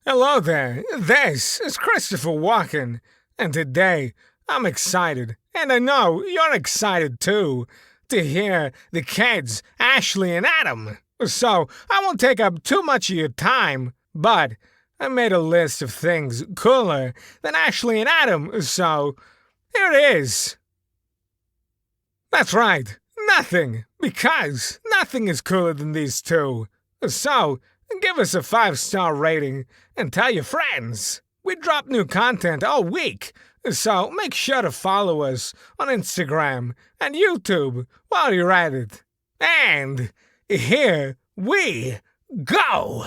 Hello there, this is Christopher Walken, and today I'm excited, and I know you're excited too, to hear the kids, Ashley and Adam. So I won't take up too much of your time, but I made a list of things cooler than Ashley and Adam, so here it is. That's right, nothing, because nothing is cooler than these two. So give us a 5-star rating and tell your friends. We drop new content all week, so make sure to follow us on Instagram and YouTube while you're at it. And here we go!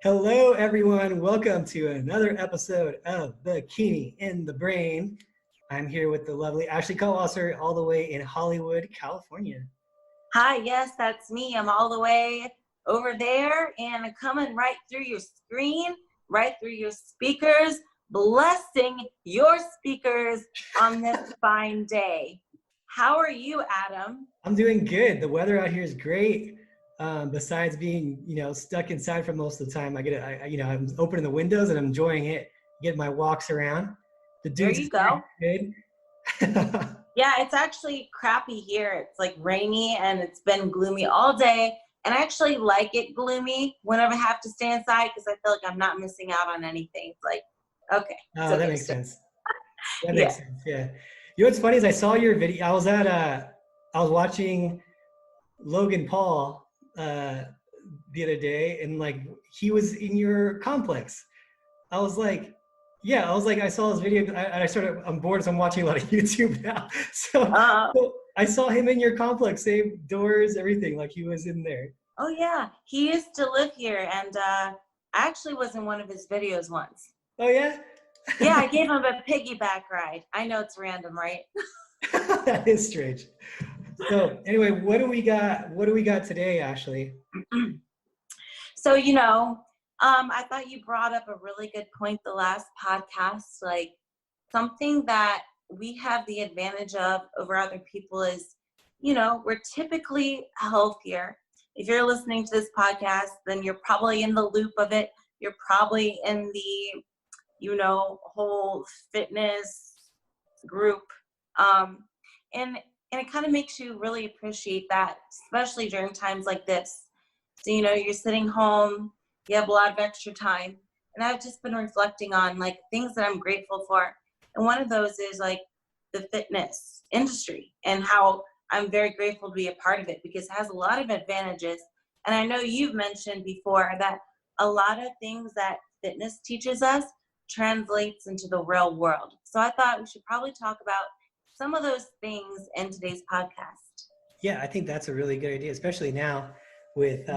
Hello, everyone. Welcome to another episode of Bikini in the Brain. I'm here with the lovely Ashley Kowalser, all the way in Hollywood, California. Hi, yes, that's me. I'm all the way over there and coming right through your screen, right through your speakers, blessing your speakers on this fine day. How are you, Adam? I'm doing good. The weather out here is great. Besides being, stuck inside for most of the time, I'm opening the windows and I'm enjoying it, getting my walks around. The There dude's you go. good. Yeah, it's actually crappy here. It's like rainy and it's been gloomy all day. And I actually like it gloomy whenever I have to stay inside because I feel like I'm not missing out on anything. It's like, okay. Oh, that makes sense. That Yeah. makes sense. Yeah. You know what's funny is I saw your video. I was watching Logan Paul the other day, and like he was in your complex. I was like, I saw his video. I'm bored, so I'm watching a lot of YouTube now. So I saw him in your complex, same doors, everything. Like he was in there. Oh yeah, he used to live here, and I actually was in one of his videos once. Oh yeah. Yeah, I gave him a piggyback ride. I know it's random, right? That is strange. So anyway, what do we got? What do we got today, Ashley? So, I thought you brought up a really good point the last podcast. Like something that we have the advantage of over other people is, we're typically healthier. If you're listening to this podcast, then you're probably in the loop of it. You're probably in the, whole fitness group. And it kind of makes you really appreciate that, especially during times like this. So, you're sitting home, you have a lot of extra time. And I've just been reflecting on like things that I'm grateful for. And one of those is like the fitness industry and how I'm very grateful to be a part of it because it has a lot of advantages. And I know you've mentioned before that a lot of things that fitness teaches us translates into the real world. So I thought we should probably talk about some of those things in today's podcast. Yeah, I think that's a really good idea, especially now with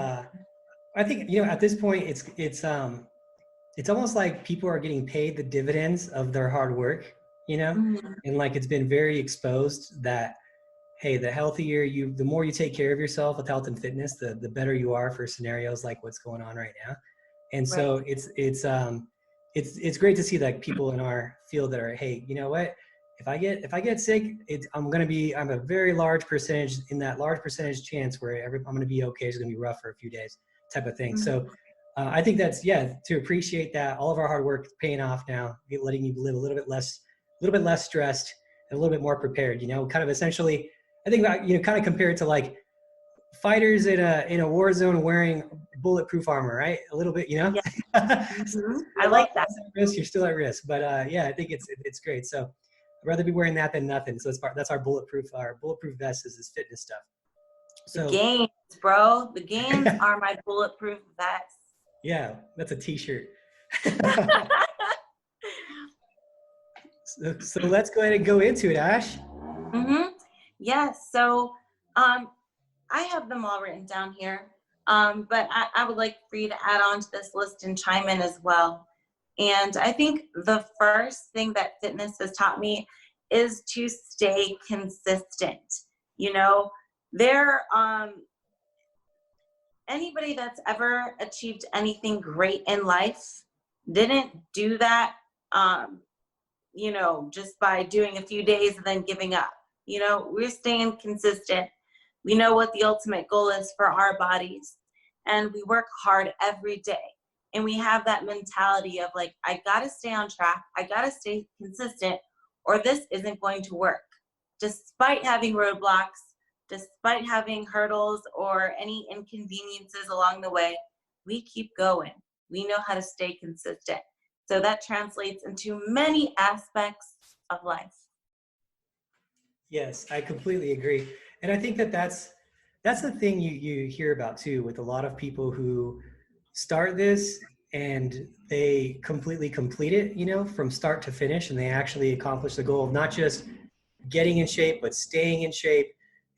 I think at this point it's almost like people are getting paid the dividends of their hard work, Mm-hmm. and like it's been very exposed that hey, the healthier the more you take care of yourself with health and fitness, the better you are for scenarios like what's going on right now. And so Right. it's great to see like people in our field that are, hey, you know what? If I get sick, I'm a very large percentage in that large percentage chance where I'm going to be okay. It's going to be rough for a few days type of thing. Mm-hmm. So I think that's, to appreciate that all of our hard work is paying off now, letting you live a little bit less stressed and a little bit more prepared, kind of essentially, I think about, kind of compared to like fighters in a war zone wearing bulletproof armor, right? A little bit, Yeah. Mm-hmm. I like that. Risk, you're still at risk, but yeah, I think it's great. So I'd rather be wearing that than nothing. So that's our bulletproof vest is this fitness stuff. So the gains, bro. The gains are my bulletproof vest. Yeah, that's a t-shirt. So let's go ahead and go into it, Ash. Mm-hmm. Yes. So I have them all written down here. But I would like for you to add on to this list and chime in as well. And I think the first thing that fitness has taught me is to stay consistent. Anybody that's ever achieved anything great in life didn't do that, just by doing a few days and then giving up. We're staying consistent. We know what the ultimate goal is for our bodies, and we work hard every day. and we have that mentality of like, I gotta stay on track, I gotta stay consistent, or this isn't going to work. Despite having roadblocks, despite having hurdles or any inconveniences along the way, we keep going. We know how to stay consistent. So that translates into many aspects of life. Yes, I completely agree. And I think that that's the thing you hear about too with a lot of people who start this and they completely complete it, you know, from start to finish, and they actually accomplish the goal of not just getting in shape, but staying in shape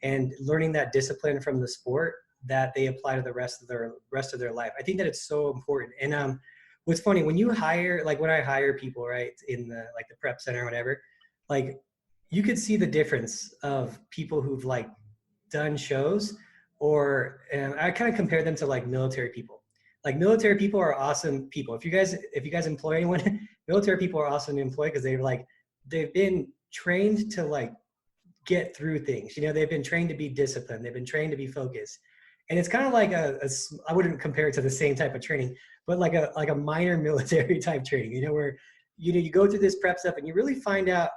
and learning that discipline from the sport that they apply to the rest of their life. I think that it's so important. And what's funny, when you hire, like when I hire people, right, in the like the prep center or whatever, like you could see the difference of people who've like done shows, or and I kind of compare them to like military people. Like military people are awesome people. If you guys employ anyone, military people are awesome to employ because they've been trained to like get through things. You know, they've been trained to be disciplined. They've been trained to be focused. And it's kind of like I wouldn't compare it to the same type of training, but like a minor military type training, you know, where, you know, you go through this prep stuff and you really find out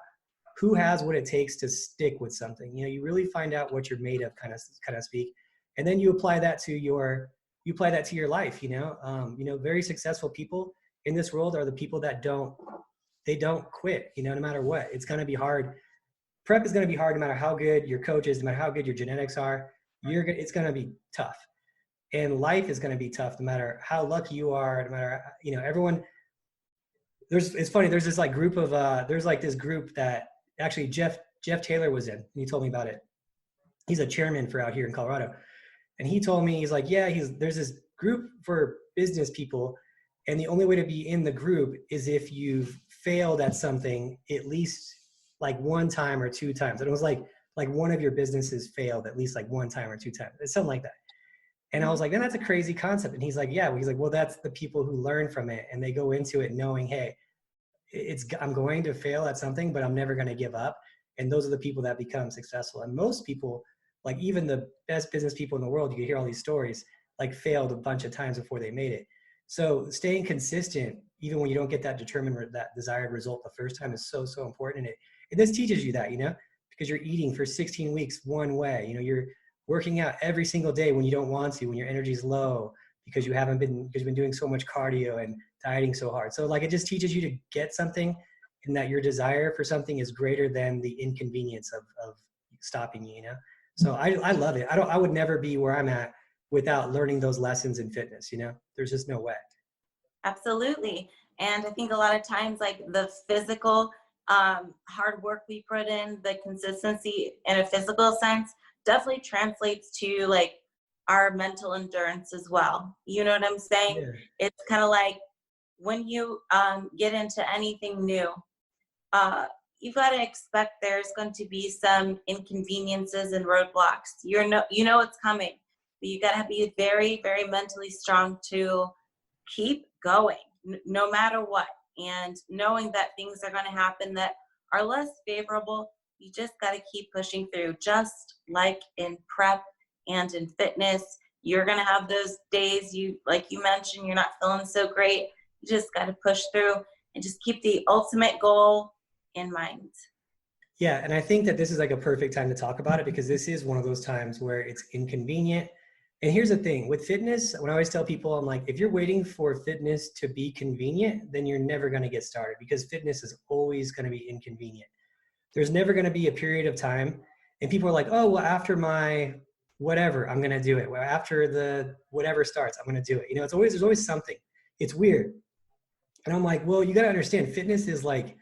who has what it takes to stick with something. You know, you really find out what you're made of, kind of speak. And then you apply that to your life, you know, very successful people in this world are the people that don't quit, you know, no matter what. It's going to be hard. Prep is going to be hard no matter how good your coach is, no matter how good your genetics are. It's going to be tough. And life is going to be tough no matter how lucky you are, no matter, you know, everyone. It's funny, there's this like group of, there's like this group that actually Jeff Taylor was in, and he told me about it. He's a chairman for out here in Colorado. And he told me, he's like, yeah, there's this group for business people, and the only way to be in the group is if you've failed at something at least like one time or two times. And it was like one of your businesses failed at least like one time or two times. It's something like that. And I was like, then that's a crazy concept. And he's like, yeah. He's like, well, that's the people who learn from it and they go into it knowing, hey, I'm going to fail at something, but I'm never going to give up. And those are the people that become successful. And most people, like even the best business people in the world, you can hear all these stories, like failed a bunch of times before they made it. So staying consistent, even when you don't get that that desired result the first time, is so, so important. And this teaches you that, you know, because you're eating for 16 weeks one way, you know, you're working out every single day when you don't want to, when your energy's low, because you've been doing so much cardio and dieting so hard. So like, it just teaches you to get something, and that your desire for something is greater than the inconvenience of stopping you, you know? So I love it. I would never be where I'm at without learning those lessons in fitness, you know? There's just no way. Absolutely. And I think a lot of times, like the physical hard work we put in, the consistency in a physical sense definitely translates to like our mental endurance as well. You know what I'm saying? Yeah. It's kind of like when you get into anything new, you've got to expect there's going to be some inconveniences and roadblocks. You know it's coming, but you got to be very, very mentally strong to keep going no matter what. And knowing that things are going to happen that are less favorable, you just got to keep pushing through. Just like in prep and in fitness, you're going to have those days like you mentioned, you're not feeling so great. You just got to push through and just keep the ultimate goal in mind. Yeah, and I think that this is like a perfect time to talk about it, because this is one of those times where it's inconvenient. And here's the thing with fitness, when I always tell people, I'm like, if you're waiting for fitness to be convenient, then you're never going to get started, because fitness is always going to be inconvenient. There's never going to be a period of time, and people are like, oh, well, after my whatever, I'm going to do it. Well, after the whatever starts, I'm going to do it. You know, there's always something. It's weird. And I'm like, well, you got to understand, fitness is like,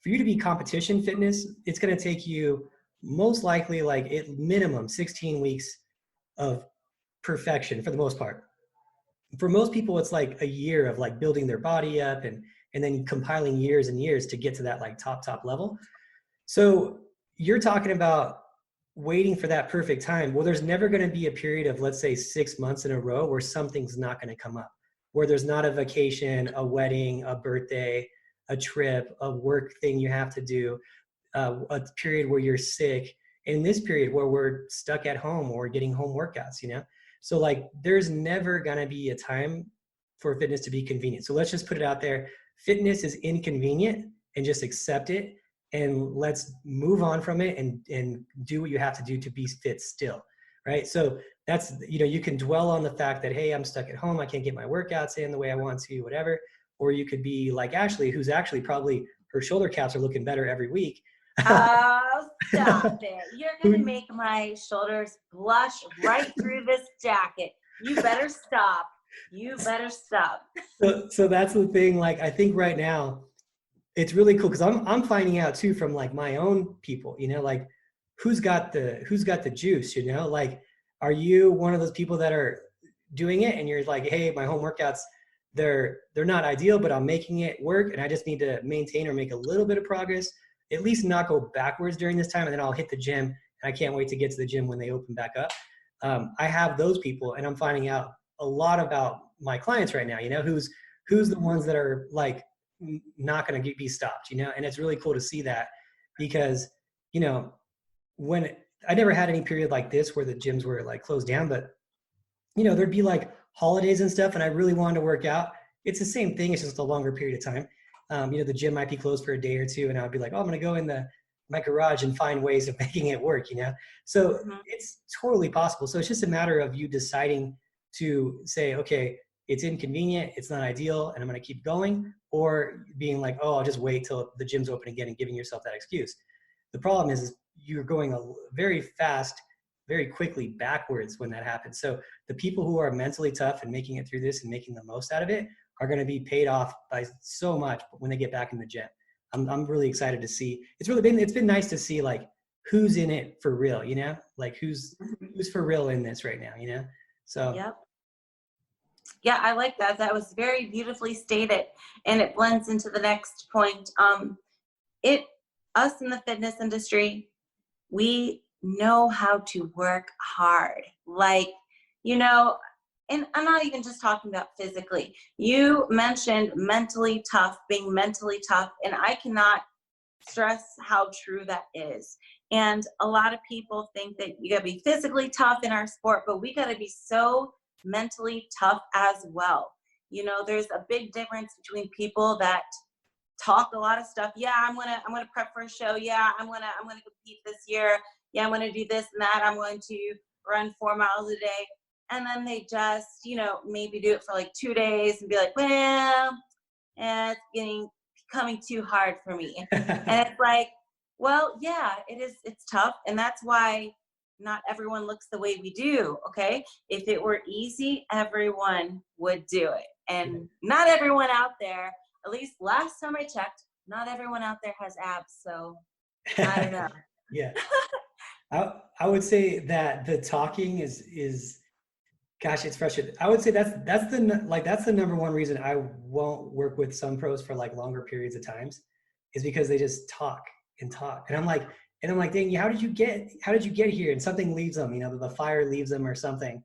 for you to be competition fitness, it's going to take you most likely like at minimum 16 weeks of perfection for the most part. For most people, it's like a year of like building their body up and then compiling years and years to get to that like top level. So you're talking about waiting for that perfect time. Well, there's never going to be a period of, let's say, 6 months in a row where something's not going to come up, where there's not a vacation, a wedding, a birthday, a trip, a work thing you have to do, a period where you're sick, in this period where we're stuck at home or getting home workouts, you know? So like, there's never gonna be a time for fitness to be convenient. So let's just put it out there. Fitness is inconvenient, and just accept it, and let's move on from it and do what you have to do to be fit still, right? So that's, you can dwell on the fact that, hey, I'm stuck at home, I can't get my workouts in the way I want to, whatever. Or you could be like Ashley, who's actually probably, her shoulder caps are looking better every week. Oh, stop it. You're going to make my shoulders blush right through this jacket. You better stop. You better stop. So that's the thing. Like, I think right now it's really cool because I'm finding out too from like my own people, like who's got the juice, like, are you one of those people that are doing it and you're like, hey, my home workouts, they're not ideal, but I'm making it work and I just need to maintain or make a little bit of progress, at least not go backwards during this time, and then I'll hit the gym and I can't wait to get to the gym when they open back up. I have those people, and I'm finding out a lot about my clients right now, who's the ones that are like not going to be stopped, and it's really cool to see that because, when I never had any period like this where the gyms were like closed down, but there'd be like holidays and stuff and I really wanted to work out. It's the same thing. It's just a longer period of time. The gym might be closed for a day or two and I would be like, oh, I'm going to go in my garage and find ways of making it work, So it's totally possible. So it's just a matter of you deciding to say, okay, it's inconvenient, it's not ideal, and I'm going to keep going, or being like, oh, I'll just wait till the gym's open again and giving yourself that excuse. The problem is you're going very fast, very quickly backwards when that happens. So the people who are mentally tough and making it through this and making the most out of it are going to be paid off by so much when they get back in the gym. I'm really excited to see. It's been nice to see like who's in it for real, like who's for real in this right now, So yep. Yeah, I like that. That was very beautifully stated, and it blends into the next point. Us in the fitness industry, we know how to work hard. Like, and I'm not even just talking about physically. You mentioned mentally tough, being mentally tough, and I cannot stress how true that is. And a lot of people think that you gotta be physically tough in our sport, but we gotta be so mentally tough as well. There's a big difference between people that talk a lot of stuff. Yeah, I'm gonna prep for a show. Yeah, I'm gonna compete this year. Yeah, I'm gonna do this and that. I'm going to run 4 miles a day. And then they just, maybe do it for like 2 days and be like, well, it's becoming too hard for me. And it's like, well, yeah, it's tough. And that's why not everyone looks the way we do, okay? If it were easy, everyone would do it. And not everyone out there, at least last time I checked, not everyone out there has abs, so I don't know. Yeah. I would say that the talking is gosh, it's frustrating. I would say that's the number one reason I won't work with some pros for like longer periods of times, is because they just talk and talk. And I'm like, dang, how did you get here? And something leaves them, the fire leaves them or something.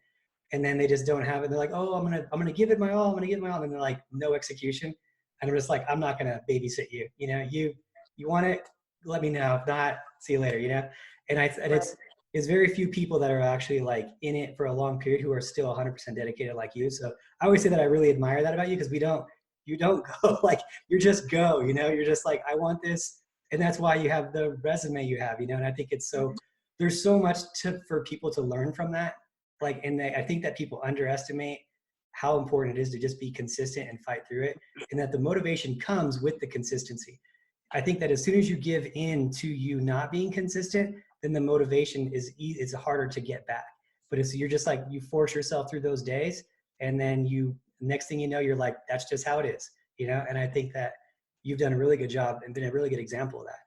And then they just don't have it. They're like, oh, I'm gonna give it my all. I'm gonna give it my all. And they're like, no execution. And I'm just like, I'm not gonna babysit you. You want it, let me know. If not, see you later. And it's very few people that are actually like in it for a long period who are still 100% dedicated like you. So I always say that I really admire that about you, because you don't go like, you just go, you're just like, I want this. And that's why you have the resume you have, and I think it's there's so much for people to learn from that. Like, and I think that people underestimate how important it is to just be consistent and fight through it. And that the motivation comes with the consistency. I think that as soon as you give in to you not being consistent, then the motivation is harder to get back. But if you're just like, you force yourself through those days, and then next thing you know, you're like, that's just how it is, And I think that you've done a really good job and been a really good example of that.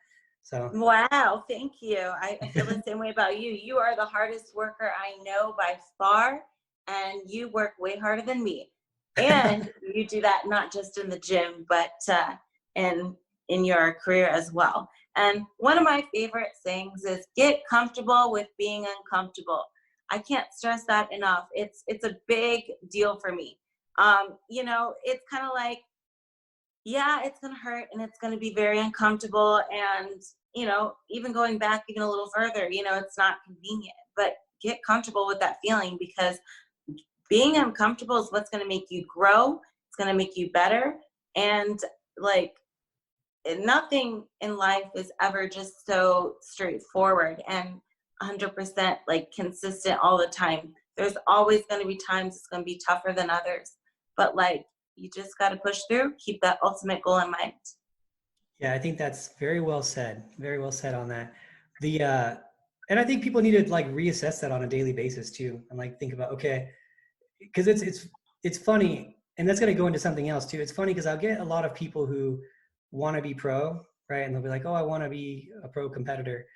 So wow, thank you. I feel the same way about you. You are the hardest worker I know by far, and you work way harder than me. And you do that not just in the gym, but in your career as well. And one of my favorite things is get comfortable with being uncomfortable. I can't stress that enough. It's a big deal for me. It's kind of like, yeah, it's going to hurt and it's going to be very uncomfortable. And, even going back even a little further, it's not convenient, but get comfortable with that feeling, because being uncomfortable is what's going to make you grow going to make you better. And like, nothing in life is ever just so straightforward and 100% like consistent all the time. There's always going to be times it's going to be tougher than others, but like, you just got to push through, keep that ultimate goal in mind. Yeah, I think that's very well said. Very well said on that. And I think people need to like reassess that on a daily basis too, and like think about, okay, because it's funny, and that's going to go into something else too. It's funny because I'll get a lot of people who want to be pro, right? And they'll be like, oh, I want to be a pro competitor.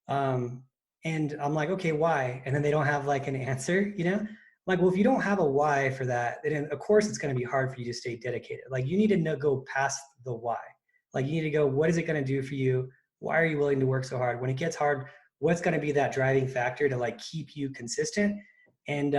And I'm like, okay, why? And then they don't have like an answer, you know? Like, well, if you don't have a why for that, then of course it's going to be hard for you to stay dedicated. Like, you need to go past the why. Like, you need to go, what is it going to do for you? Why are you willing to work so hard? When it gets hard, what's going to be that driving factor to like keep you consistent? And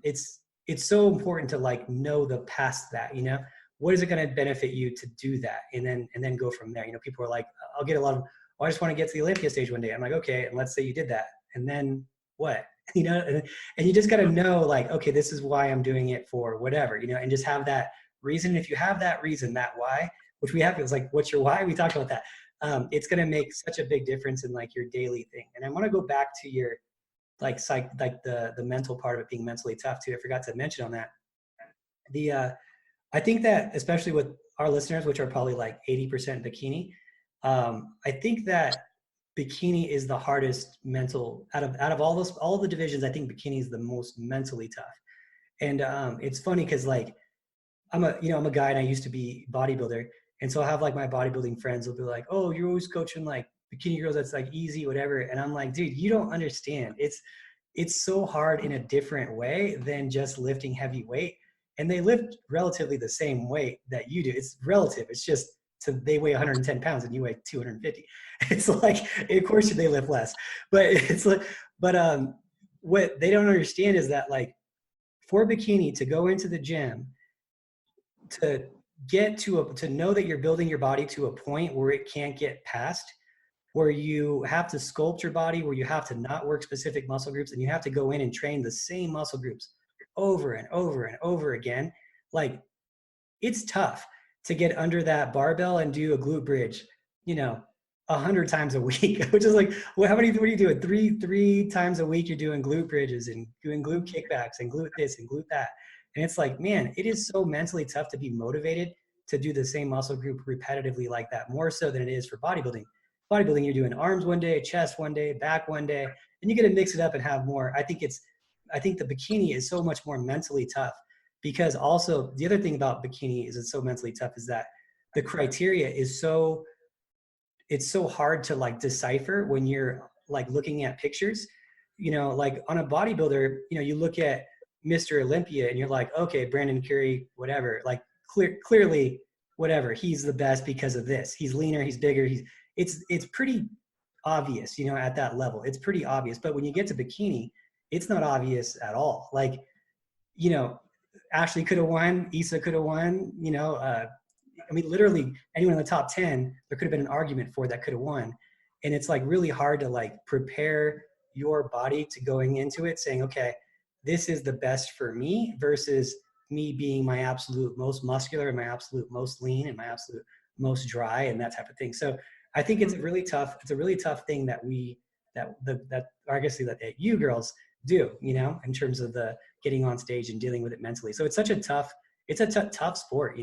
it's so important to like know the past that, you know, what is it going to benefit you to do that? And then go from there. You know, people are like, I'll get a lot of, oh, I just want to get to the Olympia stage one day. I'm like, okay, and let's say you did that. And then what? You know, and you just got to know like, okay, this is why I'm doing it for whatever, you know, and just have that reason. If you have that reason, that why, which we have, it's like, what's your why? We talked about that. It's going to make such a big difference in like your daily thing. And I want to go back to your like the mental part of it being mentally tough too. I forgot to mention on that. I think that especially with our listeners, which are probably like 80% bikini, I think that bikini is the hardest mental out of all the divisions. I think bikini is the most mentally tough. And it's funny because like I'm a guy and I used to be bodybuilder, and so I have like my bodybuilding friends will be like, oh, you're always coaching like bikini girls, that's like easy, whatever. And I'm like, dude, you don't understand. It's so hard in a different way than just lifting heavy weight. And they lift relatively the same weight that you do. It's relative. It's just they weigh 110 pounds and you weigh 250. It's like, of course they lift less, but it's like, what they don't understand is that like for bikini to go into the gym, to get to know that you're building your body to a point where it can't get past, where you have to sculpt your body, where you have to not work specific muscle groups, and you have to go in and train the same muscle groups over and over and over again. Like, it's tough to get under that barbell and do a glute bridge, 100 times a week, which is like, well, what are you doing? Three times a week, you're doing glute bridges and doing glute kickbacks and glute this and glute that. And it's like, man, it is so mentally tough to be motivated to do the same muscle group repetitively like that, more so than it is for bodybuilding. Bodybuilding, you're doing arms one day, chest one day, back one day, and you get to mix it up and have more. I think the bikini is so much more mentally tough, because also the other thing about bikini is it's so mentally tough is that the criteria is it's so hard to like decipher when you're like looking at pictures, like on a bodybuilder, you look at Mr. Olympia and you're like, okay, Brandon Curry, whatever, like clearly whatever, he's the best because of this. He's leaner, he's bigger, it's pretty obvious, at that level. It's pretty obvious. But when you get to bikini, it's not obvious at all. Like, Ashley could have won, Issa could have won, literally anyone in the top 10, there could have been an argument for that could have won. And it's like really hard to like prepare your body to going into it saying, okay, this is the best for me versus me being my absolute most muscular and my absolute most lean and my absolute most dry and that type of thing. So I think it's a really tough thing that you girls do, in terms of the getting on stage and dealing with it mentally. So it's a tough sport,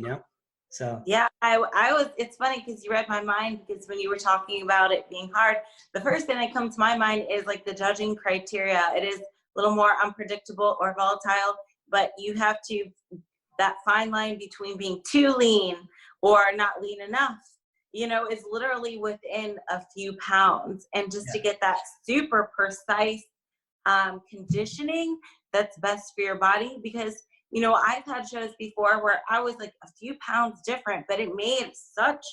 So yeah, it's funny because you read my mind, because when you were talking about it being hard, the first thing that comes to my mind is like the judging criteria. It is a little more unpredictable or volatile, but you have that fine line between being too lean or not lean enough, is literally within a few pounds. And just to get that super precise conditioning that's best for your body, because I've had shows before where I was like a few pounds different, but it made such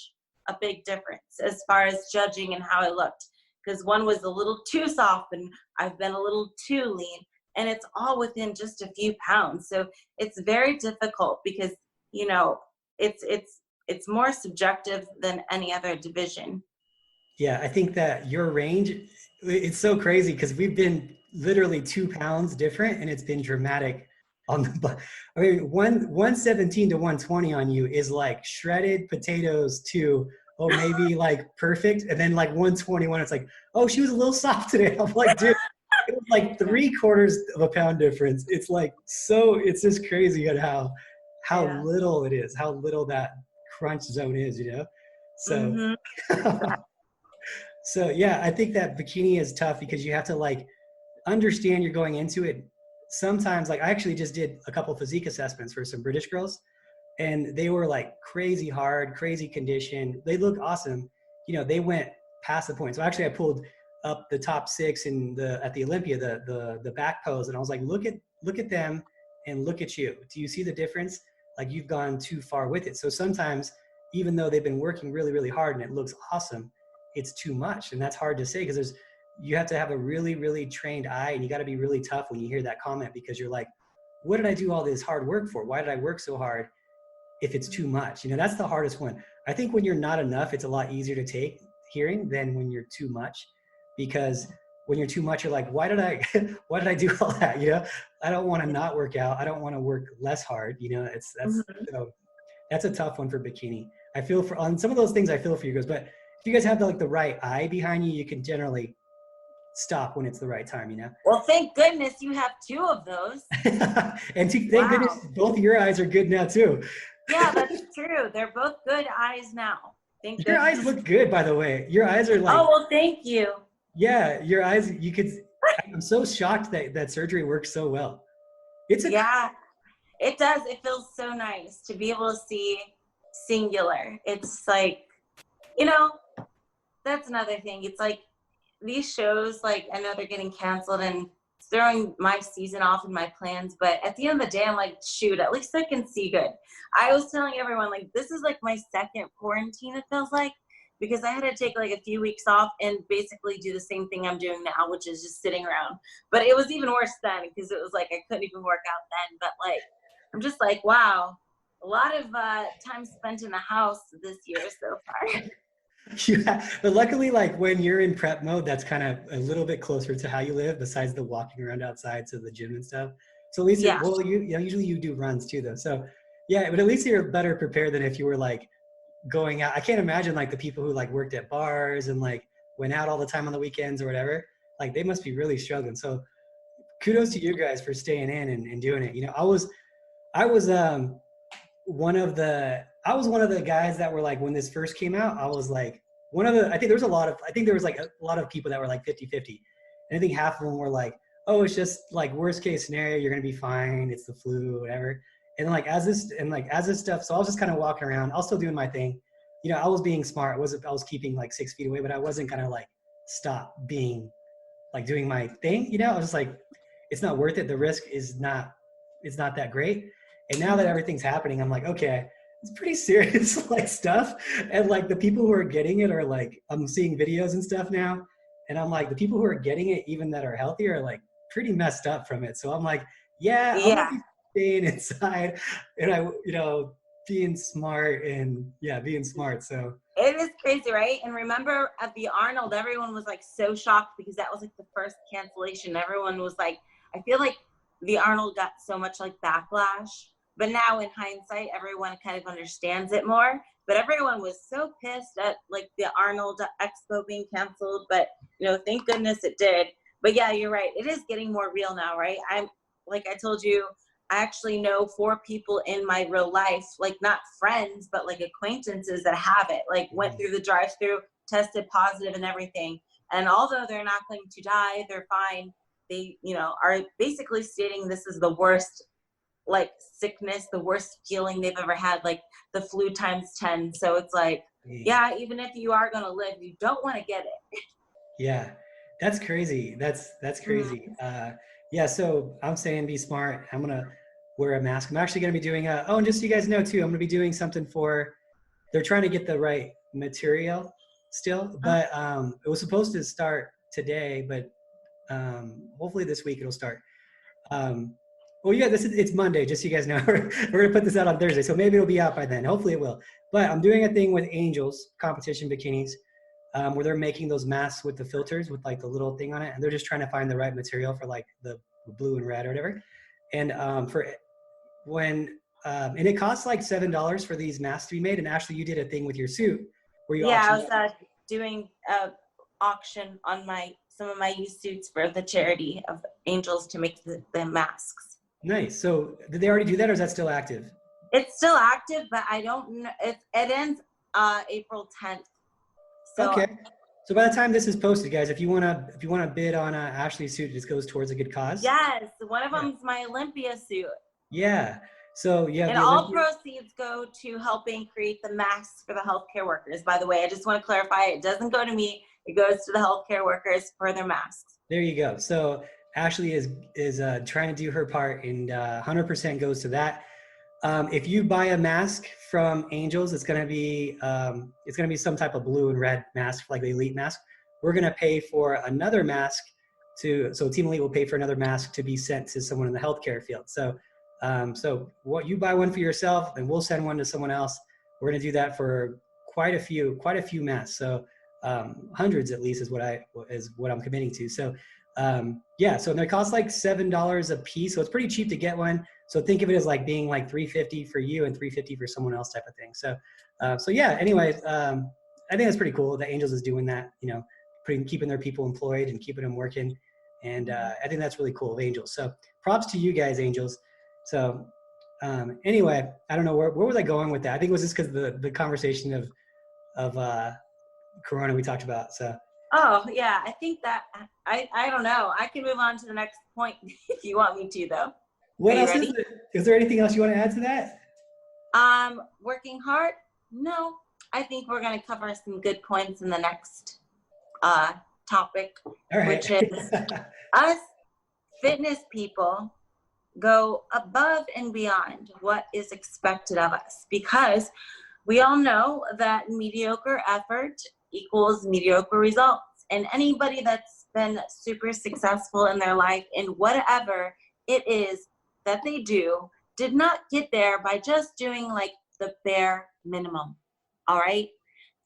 a big difference as far as judging and how I looked, because one was a little too soft and I've been a little too lean, and it's all within just a few pounds. So it's very difficult because it's more subjective than any other division. Yeah, I think that your range, it's so crazy because we've been literally 2 pounds different and it's been dramatic on the, I mean, 117 to 120 on you is like shredded potatoes to, oh, maybe like perfect. And then like 121, it's like, oh, she was a little soft today. I'm like, dude, it was like 3/4 of a pound difference. It's like, so it's just crazy at how Yeah. little it is, how little that crunch zone is, you know? So, Mhm. so yeah, I think that bikini is tough because you have to like understand you're going into it. Sometimes, like I actually just did a couple physique assessments for some British girls, and they were like crazy hard, crazy condition. They look awesome. You know, they went past the point. So actually, I pulled up the top 6 in the at the Olympia, the back pose, and I was like, look at them, and look at you. Do you see the difference? Like you've gone too far with it. So sometimes, even though they've been working really, really hard and it looks awesome, it's too much, and that's hard to say because there's you have to have a really, really trained eye, and you got to be really tough when you hear that comment because you're like, what did I do all this hard work for? Why did I work so hard if it's too much? You know, that's the hardest one. I think when you're not enough, it's a lot easier to take hearing than when you're too much, because when you're too much, you're like, why did I, why did I do all that? You know, I don't want to not work out. I don't want to work less hard. You know, Mhm. so that's a tough one for bikini. I feel for on some of those things. I feel for you guys, but if you guys have like the right eye behind you, you can generally stop when it's the right time. You know. Well, thank goodness you have 2 of those. And thank goodness Wow. both your eyes are good now too. Yeah, that's true. They're both good eyes now. Thank Your eyes goodness. look good, by the way. Your eyes are like, Oh, well, thank you. yeah, your eyes, you could, I'm so shocked that that surgery works so well. It's a, Yeah, it does. It feels so nice to be able to see singular. It's like, you know, that's another thing. It's like these shows, like, I know they're getting canceled and it's throwing my season off in my plans, but at the end of the day, I'm like, shoot, at least I can see good. I was telling everyone, like, this is like my second quarantine, it feels like, because I had to take like a few weeks off and basically do the same thing I'm doing now, which is just sitting around. But it was even worse then because it was like I couldn't even work out then. But like, I'm just like, wow, a lot of time spent in the house this year so far. yeah, but luckily, like when you're in prep mode, that's kind of a little bit closer to how you live, besides the walking around outside to the gym and stuff. So at least, Yeah. well, you know, usually you do runs too, though. So yeah, but at least you're better prepared than if you were like going out. I can't imagine like the people who like worked at bars and like went out all the time on the weekends or whatever. Like they must be really struggling. So kudos to you guys for staying in and doing it. You know, I was I was one of the guys that were like when this first came out, I was like one of the I think there was a lot of I think there was like a lot of people that were like 50-50. And I think half of them were like, oh, it's just like worst case scenario, you're gonna be fine, it's the flu, whatever. And like as this stuff, so I was just kind of walking around, I was still doing my thing. You know, I was being smart. I was keeping like 6 feet away, but I wasn't gonna like stop being like doing my thing. You know, I was just like, it's not worth it. The risk is not it's not that great. And now that everything's happening, I'm like, okay, it's pretty serious like stuff. And like the people who are getting it are like, I'm seeing videos and stuff now. And I'm like, the people who are getting it, even that are healthy, are like pretty messed up from it. So I'm like, yeah, I'm gonna Yeah. be staying inside and you know, being smart and yeah, being smart. So It is crazy, right? And remember at the Arnold, everyone was like so shocked because that was like the first cancellation. Everyone was like, I feel like the Arnold got so much like backlash. But now in hindsight, everyone kind of understands it more. But everyone was so pissed at like the Arnold Expo being canceled. But you know, thank goodness it did. But yeah, you're right. It is getting more real now, right? I'm like I told you, I actually know 4 people in my real life, like not friends, but like acquaintances that have it, like went through the drive-through, tested positive and everything. And although they're not going to die, they're fine. They, you know, are basically stating this is the worst like sickness, the worst feeling they've ever had, like the flu times 10. So it's like, yeah, even if you are going to live, you don't want to get it. yeah, that's crazy. That's crazy. Yeah, so I'm saying be smart. I'm gonna wear a mask. I'm actually gonna be doing oh, and just so you guys know too, I'm gonna be doing something for. They're trying to get the right material still, but it was supposed to start today, but hopefully this week it'll start. Well, yeah, it's Monday, just so you guys know. We're gonna put this out on Thursday, so maybe it'll be out by then. Hopefully it will. But I'm doing a thing with Angels competition bikinis, where they're making those masks with the filters with like the little thing on it, and they're just trying to find the right material for like the blue and red or whatever. And for when and it costs like $7 for these masks to be made. And Ashley, you did a thing with your suit where you Yeah, I auctioned. was doing a auction on some of my used suits for the charity of Angels to make the masks. Nice. So did they already do that, or is that still active? It's still active, but I don't know if it ends April 10th. So Okay. So by the time this is posted, guys, if you wanna bid on Ashley's suit, it just goes towards a good cause. yes, one of them's my Olympia suit. Yeah. So yeah. And all proceeds go to helping create the masks for the healthcare workers. By the way, I just want to clarify, it doesn't go to me. It goes to the healthcare workers for their masks. There you go. So Ashley is trying to do her part, and 100% goes to that. If you buy a mask from Angels, it's gonna be some type of blue and red mask, like the Elite mask. We're gonna pay for another mask so Team Elite will pay for another mask to be sent to someone in the healthcare field. So what you buy one for yourself, and we'll send one to someone else. We're gonna do that for quite a few masks. So hundreds at least is what I'm committing to. So yeah, so they cost like $7 a piece, so it's pretty cheap to get one. So think of it as like being like $350 for you and $350 for someone else type of thing. So so yeah, anyways, I think that's pretty cool that Angels is doing that, you know, keeping their people employed and keeping them working. And I think that's really cool of Angels. So props to you guys, Angels. So anyway, I don't know, where was I going with that? I think it was just because the conversation of Corona we talked about. So oh yeah, I think that I don't know. I can move on to the next point if you want me to, though. what else is there anything else you want to add to that? Working hard? No, I think we're going to cover some good points in the next topic, All right. which is us fitness people go above and beyond what is expected of us, because we all know that mediocre effort equals mediocre results. And anybody that's been super successful in their life in whatever it is that they do did not get there by just doing like the bare minimum. All right.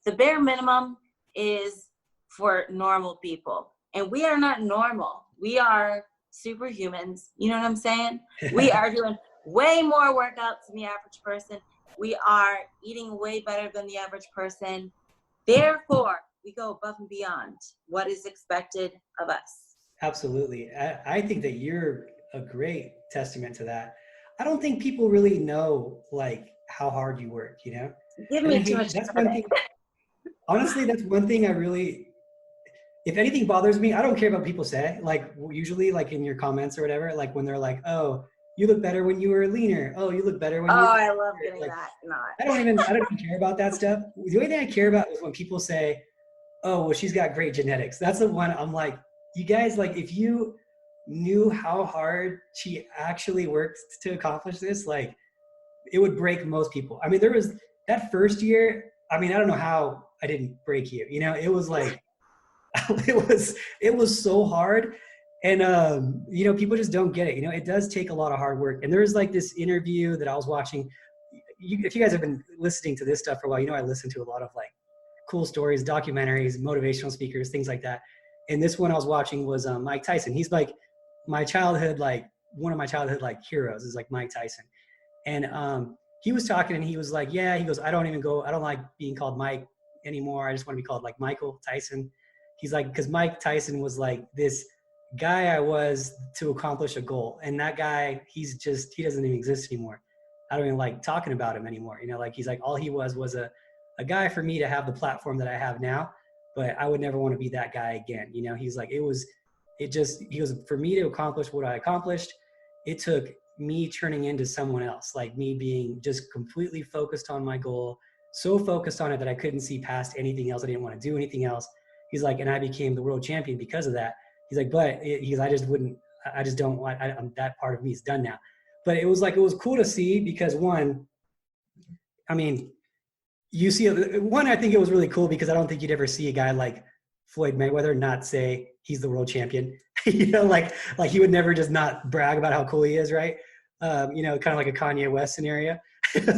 The bare minimum is for normal people, and we are not normal. We are superhumans. You know what I'm saying? We are doing way more workouts than the average person. We are eating way better than the average person. Therefore, we go above and beyond what is expected of us. Absolutely. I think that you're a great testament to that. I don't think people really know like how hard you work, you know? Give me too much that's one thing. Honestly, that's one thing I really, if anything bothers me, I don't care about what people say. Like usually like in your comments or whatever, like when they're like, oh, you look better when you were leaner. Oh, you look better when you were I love getting like, that. Not. I don't even care about that stuff. The only thing I care about is when people say, oh, well, she's got great genetics. That's the one I'm like, you guys, like if you knew how hard she actually worked to accomplish this, like it would break most people. I mean, there was that first year, I mean, I don't know how I didn't break you, you know, it was like, it was so hard. And, you know, people just don't get it. You know, it does take a lot of hard work. And there was like this interview that I was watching. If you guys have been listening to this stuff for a while, you know, I listen to a lot of like cool stories, documentaries, motivational speakers, things like that. And this one I was watching was Mike Tyson. He's like my childhood, like one of my childhood like heroes is like Mike Tyson. And he was talking and he was like, yeah, he goes, I don't like being called Mike anymore. I just want to be called like Michael Tyson. He's like, because Mike Tyson was like this guy I was to accomplish a goal. And that guy, he doesn't even exist anymore. I don't even like talking about him anymore. You know, like he's like, all he was a guy for me to have the platform that I have now, but I would never want to be that guy again. You know, he's like, he was for me to accomplish what I accomplished. It took me turning into someone else, like me being just completely focused on my goal, so focused on it that I couldn't see past anything else. I didn't want to do anything else. He's like, and I became the world champion because of that. He's like, but I just don't want, that part of me is done now. But it was cool to see because one, I mean, you see, one, I think it was really cool because I don't think you'd ever see a guy like Floyd Mayweather not say he's the world champion. You know, like he would never just not brag about how cool he is, right? You know, kind of like a Kanye West scenario.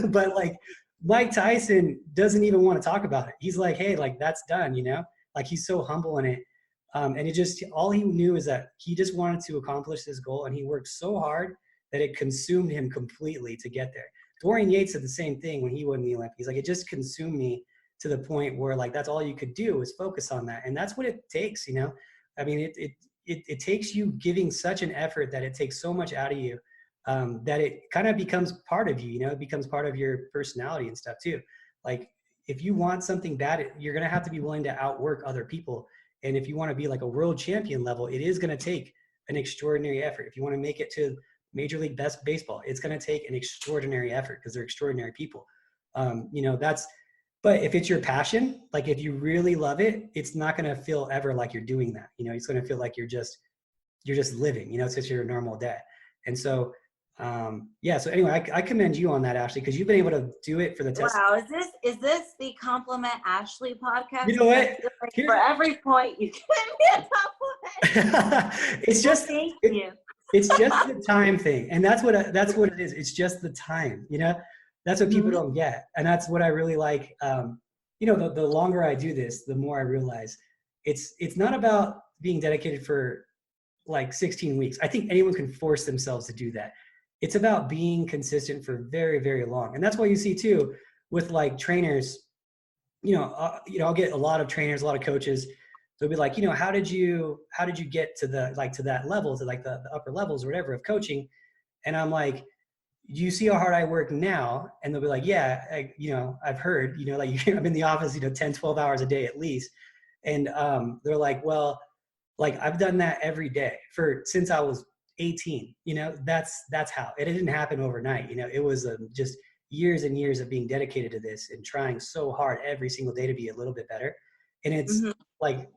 But like Mike Tyson doesn't even want to talk about it. He's like, hey, like that's done, you know? Like he's so humble in it. And it just, all he knew is that he just wanted to accomplish this goal and he worked so hard that it consumed him completely to get there. Dorian Yates said the same thing when he won the Olympics. Like, it just consumed me to the point where like that's all you could do is focus on that, and that's what it takes. I mean, it takes you giving such an effort that it takes so much out of you, that it kind of becomes part of you. It becomes part of your personality and stuff too. Like, if you want something bad, you're gonna have to be willing to outwork other people. And if you want to be like a world champion level, it is going to take an extraordinary effort. If you want to make it to Major League Baseball, it's going to take an extraordinary effort because they're extraordinary people. But if it's your passion, like if you really love it, it's not going to feel ever like you're doing that. It's going to feel like you're just living, it's just your normal day. And so, so anyway, I commend you on that, Ashley, because you've been able to do it for the test. Wow, is this the Compliment Ashley podcast? You know what? Like for every point you give me a compliment. It's just thank you. It's just the time thing, and that's what it is. It's just the time. That's what people don't get, and that's what I really like. The longer I do this, the more I realize it's not about being dedicated for like 16 weeks. I think anyone can force themselves to do that. It's about being consistent for very, very long. And that's why you see too, with like trainers, I'll get a lot of trainers, a lot of coaches. They'll be like, how did you get to to that level, to like the upper levels or whatever of coaching? And I'm like, do you see how hard I work now? And they'll be like, yeah, I've heard, like I'm in the office, 10, 12 hours a day at least. And they're like, well, like I've done that every day since I was 18, that's how it didn't happen overnight. It was just years and years of being dedicated to this and trying so hard every single day to be a little bit better. And it's like,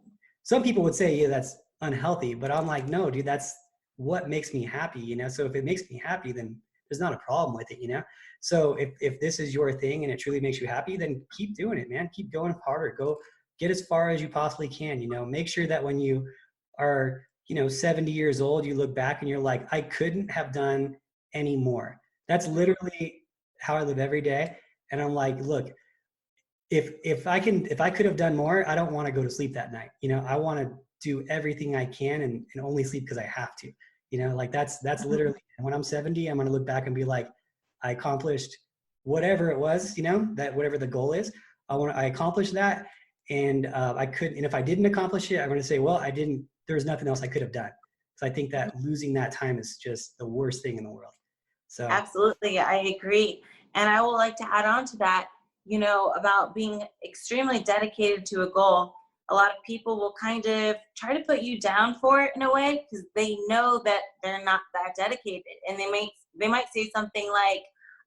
some people would say, yeah, that's unhealthy, but I'm like, no, dude, that's what makes me happy. So if it makes me happy, then there's not a problem with it. So if this is your thing and it truly makes you happy, then keep doing it, man. Keep going harder, go get as far as you possibly can. Make sure that when you are 70 years old, you look back and you're like, I couldn't have done any more. That's literally how I live every day. And I'm like, look, if I could have done more, I don't want to go to sleep that night. I want to do everything I can and only sleep because I have to, like that's literally, and when I'm 70, I'm going to look back and be like, I accomplished whatever it was, that whatever the goal is, I accomplished that. And and if I didn't accomplish it, I'm going to say, well, there's nothing else I could have done. So I think that losing that time is just the worst thing in the world. So absolutely, I agree. And I would like to add on to that, about being extremely dedicated to a goal. A lot of people will kind of try to put you down for it in a way because they know that they're not that dedicated, and they might say something like,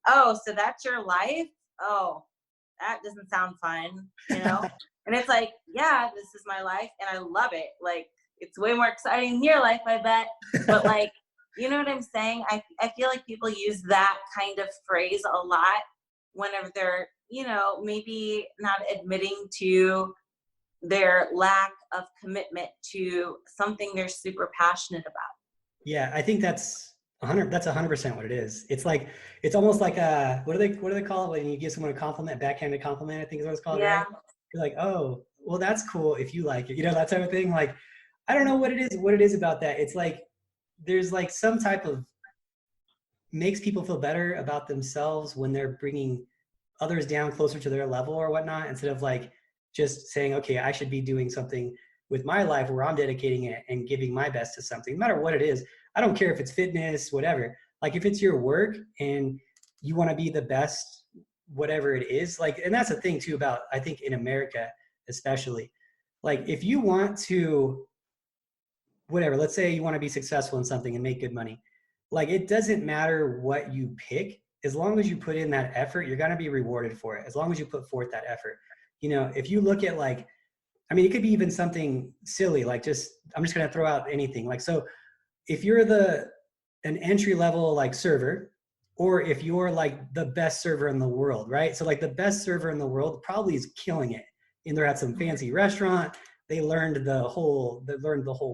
"Oh, so that's your life? Oh, that doesn't sound fun," And it's like, yeah, this is my life, and I love it. Like, it's way more exciting than your life, I bet. But like, you know what I'm saying? I feel like people use that kind of phrase a lot whenever they're, maybe not admitting to their lack of commitment to something they're super passionate about. Yeah, I think that's 100% what it is. It's like, it's almost like what do they call it when you give someone a compliment, a backhanded compliment, I think is what it's called. Yeah. Right? You're like, oh, well, that's cool if you like it, that type of thing. Like, I don't know what it is about that. It's like, there's like some type of makes people feel better about themselves when they're bringing others down closer to their level or whatnot, instead of like just saying, okay, I should be doing something with my life where I'm dedicating it and giving my best to something, no matter what it is. I don't care if it's fitness, whatever. Like, if it's your work and you want to be the best, whatever it is, like, and that's the thing too about, I think in America, especially, like, if you want to, whatever, let's say you want to be successful in something and make good money, like, it doesn't matter what you pick, as long as you put in that effort, you're going to be rewarded for it. As long as you put forth that effort, if you look at like, I mean, it could be even something silly, like I'm just going to throw out anything. Like, so if you're an entry level like server, or if you're like the best server in the world, right? So like the best server in the world probably is killing it. And they're at some fancy restaurant. They learned the whole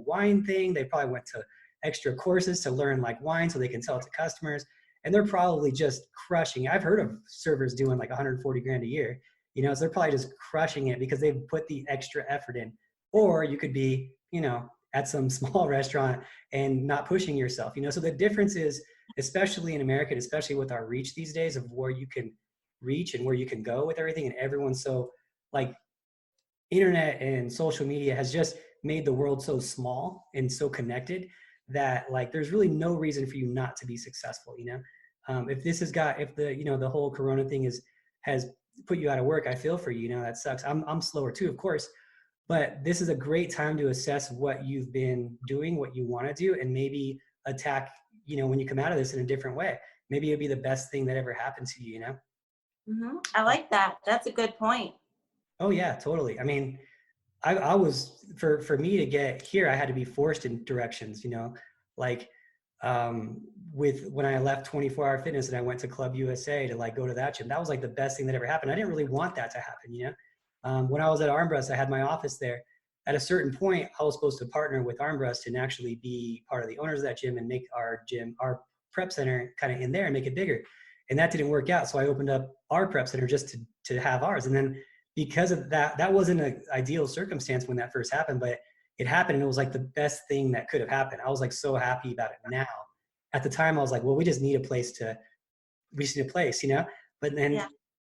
wine thing. They probably went to extra courses to learn like wine so they can sell it to customers. And they're probably just crushing it. I've heard of servers doing like 140 grand a year, so they're probably just crushing it because they've put the extra effort in. Or you could be, at some small restaurant and not pushing yourself, you know? So the difference is, especially in America, especially with our reach these days of where you can reach and where you can go with everything, and everyone's so like, internet and social media has just made the world so small and so connected that like there's really no reason for you not to be successful, you know. If this has got, if the, you know, the whole corona thing has put you out of work, I feel for you, you know, that sucks. I'm slower too, of course, but this is a great time to assess what you've been doing, what you want to do, and maybe attack, you know, when you come out of this in a different way. Maybe it'd be the best thing that ever happened to you, you know. I like that. That's a good point. Oh yeah, totally. I mean, I was, for me to get here, I had to be forced in directions, you know, like with when I left 24 Hour Fitness and I went to Club USA to like go to that gym, that was like the best thing that ever happened. I didn't really want that to happen, you know. When I was at Armbrust, I had my office there. At a certain point, I was supposed to partner with Armbrust and actually be part of the owners of that gym and make our gym, our prep center kind of in there and make it bigger. And that didn't work out. So I opened up our prep center just to have ours. And then because of that, that wasn't an ideal circumstance when that first happened, but it happened and it was like the best thing that could have happened. I was like so happy about it now. At the time, I was like, well, we just need a place, you know? But then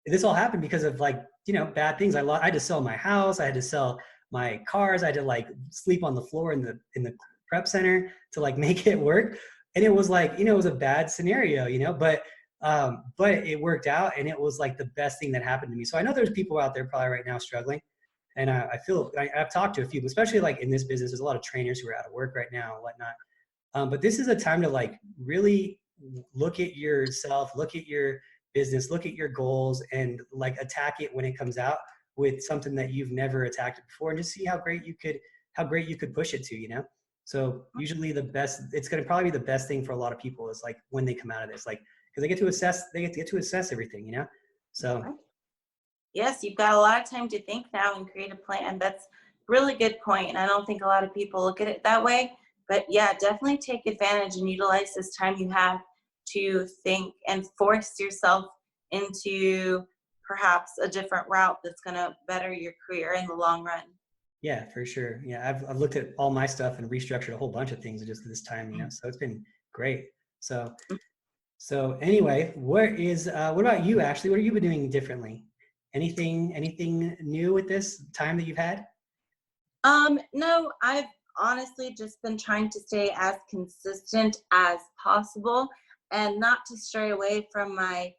this all happened because of like, you know, bad things. I had to sell my house. I had to sell my cars. I had to like sleep on the floor in the prep center to like make it work. And it was like, you know, it was a bad scenario, you know, but it worked out and it was like the best thing that happened to me. So I know there's people out there probably right now struggling. And I feel I've talked to a few, especially like in this business, there's a lot of trainers who are out of work right now and whatnot. But this is a time to like really look at yourself, look at your business, look at your goals, and like attack it when it comes out with something that you've never attacked it before, and just see how great you could push it to, you know? So usually it's going to probably be the best thing for a lot of people is like when they come out of this, like, because they get to assess everything, you know? So. Yes, you've got a lot of time to think now and create a plan. That's really good point. And I don't think a lot of people look at it that way, but yeah, definitely take advantage and utilize this time you have to think and force yourself into perhaps a different route that's going to better your career in the long run. Yeah, for sure. Yeah, I've looked at all my stuff and restructured a whole bunch of things just this time, you know, so it's been great. So anyway, what about you, Ashley? What have you been doing differently? Anything new with this time that you've had? No, I've honestly just been trying to stay as consistent as possible and not to stray away from my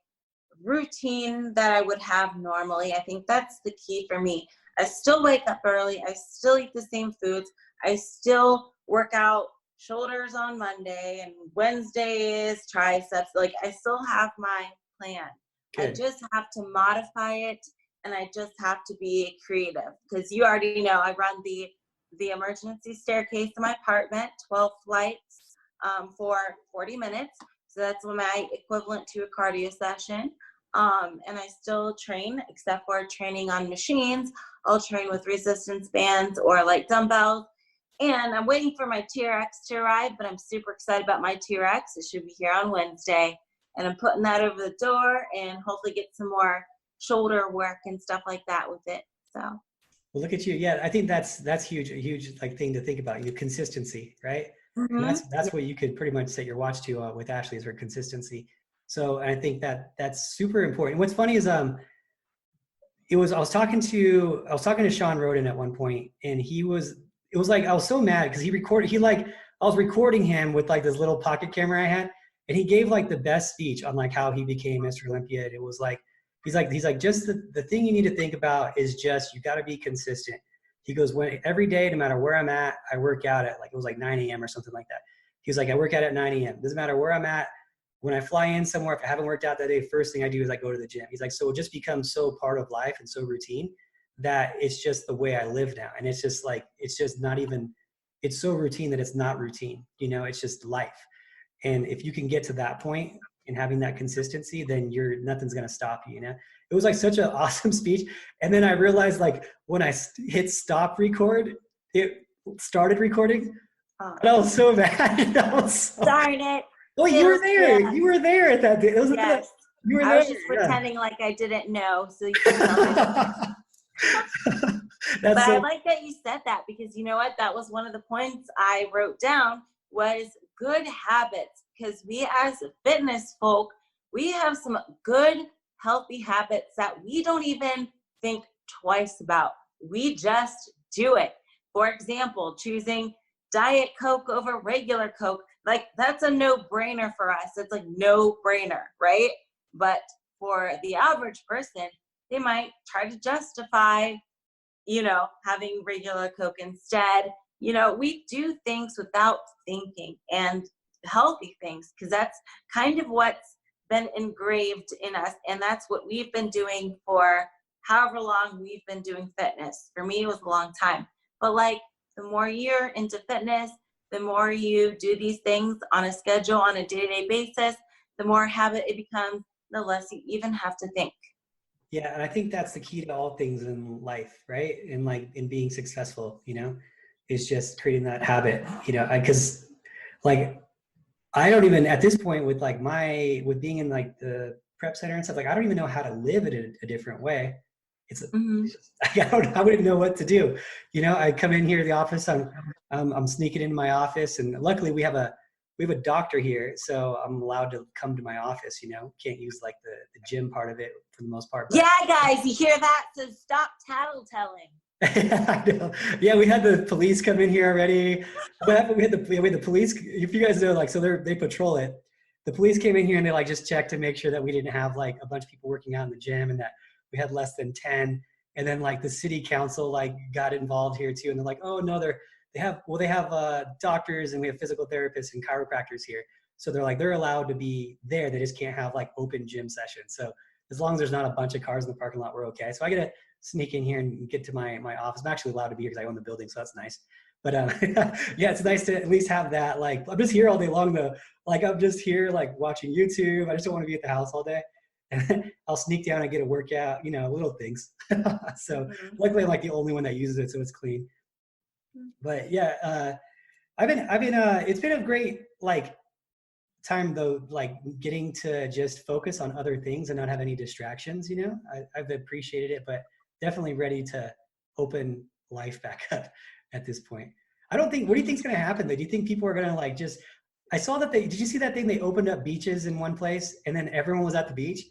routine that I would have normally. I think that's the key for me. I still wake up early. I still eat the same foods. I still work out shoulders on Monday and Wednesday is triceps. Like I still have my plan. Good. I just have to modify it and I just have to be creative because you already know I run the emergency staircase in my apartment, 12 flights for 40 minutes. So that's my equivalent to a cardio session. And I still train, except for training on machines. I'll train with resistance bands or like dumbbells. And I'm waiting for my TRX to arrive, but I'm super excited about my TRX. It should be here on Wednesday. And I'm putting that over the door and hopefully get some more shoulder work and stuff like that with it. So. Well, look at you. Yeah, I think that's huge, a huge like thing to think about. Your consistency, right? Mm-hmm. And that's what you could pretty much set your watch to with Ashley is her consistency. So I think that's super important. What's funny is I was talking to Sean Roden at one point, and it was like I was so mad because I was recording him with like this little pocket camera I had, and he gave like the best speech on like how he became Mr. Olympia. And it was like he's like just the thing you need to think about is just you got to be consistent. He goes, when every day, no matter where I'm at, I work out at like it was like 9 a.m. or something like that. He was like, I work out at 9 a.m. Doesn't matter where I'm at. When I fly in somewhere, if I haven't worked out that day, first thing I do is I go to the gym. He's like, so it just becomes so part of life and so routine that it's just the way I live now. And it's just like, it's just not even, it's so routine that it's not routine, you know, it's just life. And if you can get to that point and having that consistency, then nothing's going to stop you, you know? It was like such an awesome speech. And then I realized like when I hit stop record, it started recording. And I was so mad. Darn it. Oh, you were there. Yeah. You were there at that day. Yes. You were I was just pretending like I didn't know. So you can tell me. That's But I so, like that you said that, because you know what? That was one of the points I wrote down, was good habits. Because we as fitness folk, we have some good, healthy habits that we don't even think twice about. We just do it. For example, choosing Diet Coke over regular Coke. Like, that's a no-brainer for us. It's like no-brainer, right? But for the average person, they might try to justify, having regular Coke instead. We do things without thinking, and healthy things, because that's kind of what's been engraved in us. And that's what we've been doing for however long we've been doing fitness. For me, it was a long time. But like, the more you're into fitness, the more you do these things on a schedule, on a day-to-day basis, the more habit it becomes, the less you even have to think. yeah. And I think that's the key to all things in life, right? And like in being successful, is just creating that habit, because like, I don't even at this point with like with being in like the prep center and stuff, like I don't even know how to live it a different way. It's just, I wouldn't know what to do. I come in here to the office, I'm sneaking into my office, and luckily we have a doctor here, so I'm allowed to come to my office. Can't use like the gym part of it for the most part. But, yeah, guys, you hear that? So stop tattletelling. I know. Yeah, we had the police come in here already. What happened? We had the police. If you guys know, like, so they patrol it. The police came in here and they like just checked to make sure that we didn't have like a bunch of people working out in the gym and that we had less than 10. And then like the city council like got involved here too, and they're like, oh no, they have doctors, and we have physical therapists and chiropractors here. So they're like, they're allowed to be there. They just can't have like open gym sessions. So as long as there's not a bunch of cars in the parking lot, we're okay. So I get to sneak in here and get to my office. I'm actually allowed to be here because I own the building, so that's nice. But yeah, it's nice to at least have that. Like, I'm just here all day long though. Like, I'm just here like watching YouTube. I just don't want to be at the house all day. And I'll sneak down and get a workout, little things. So luckily I'm like the only one that uses it, so it's clean. But yeah, it's been a great like time though, like getting to just focus on other things and not have any distractions. I've appreciated it, but definitely ready to open life back up at this point. What do you think is going to happen though? Do you think people are going to like just, I saw that did you see that thing? They opened up beaches in one place and then everyone was at the beach.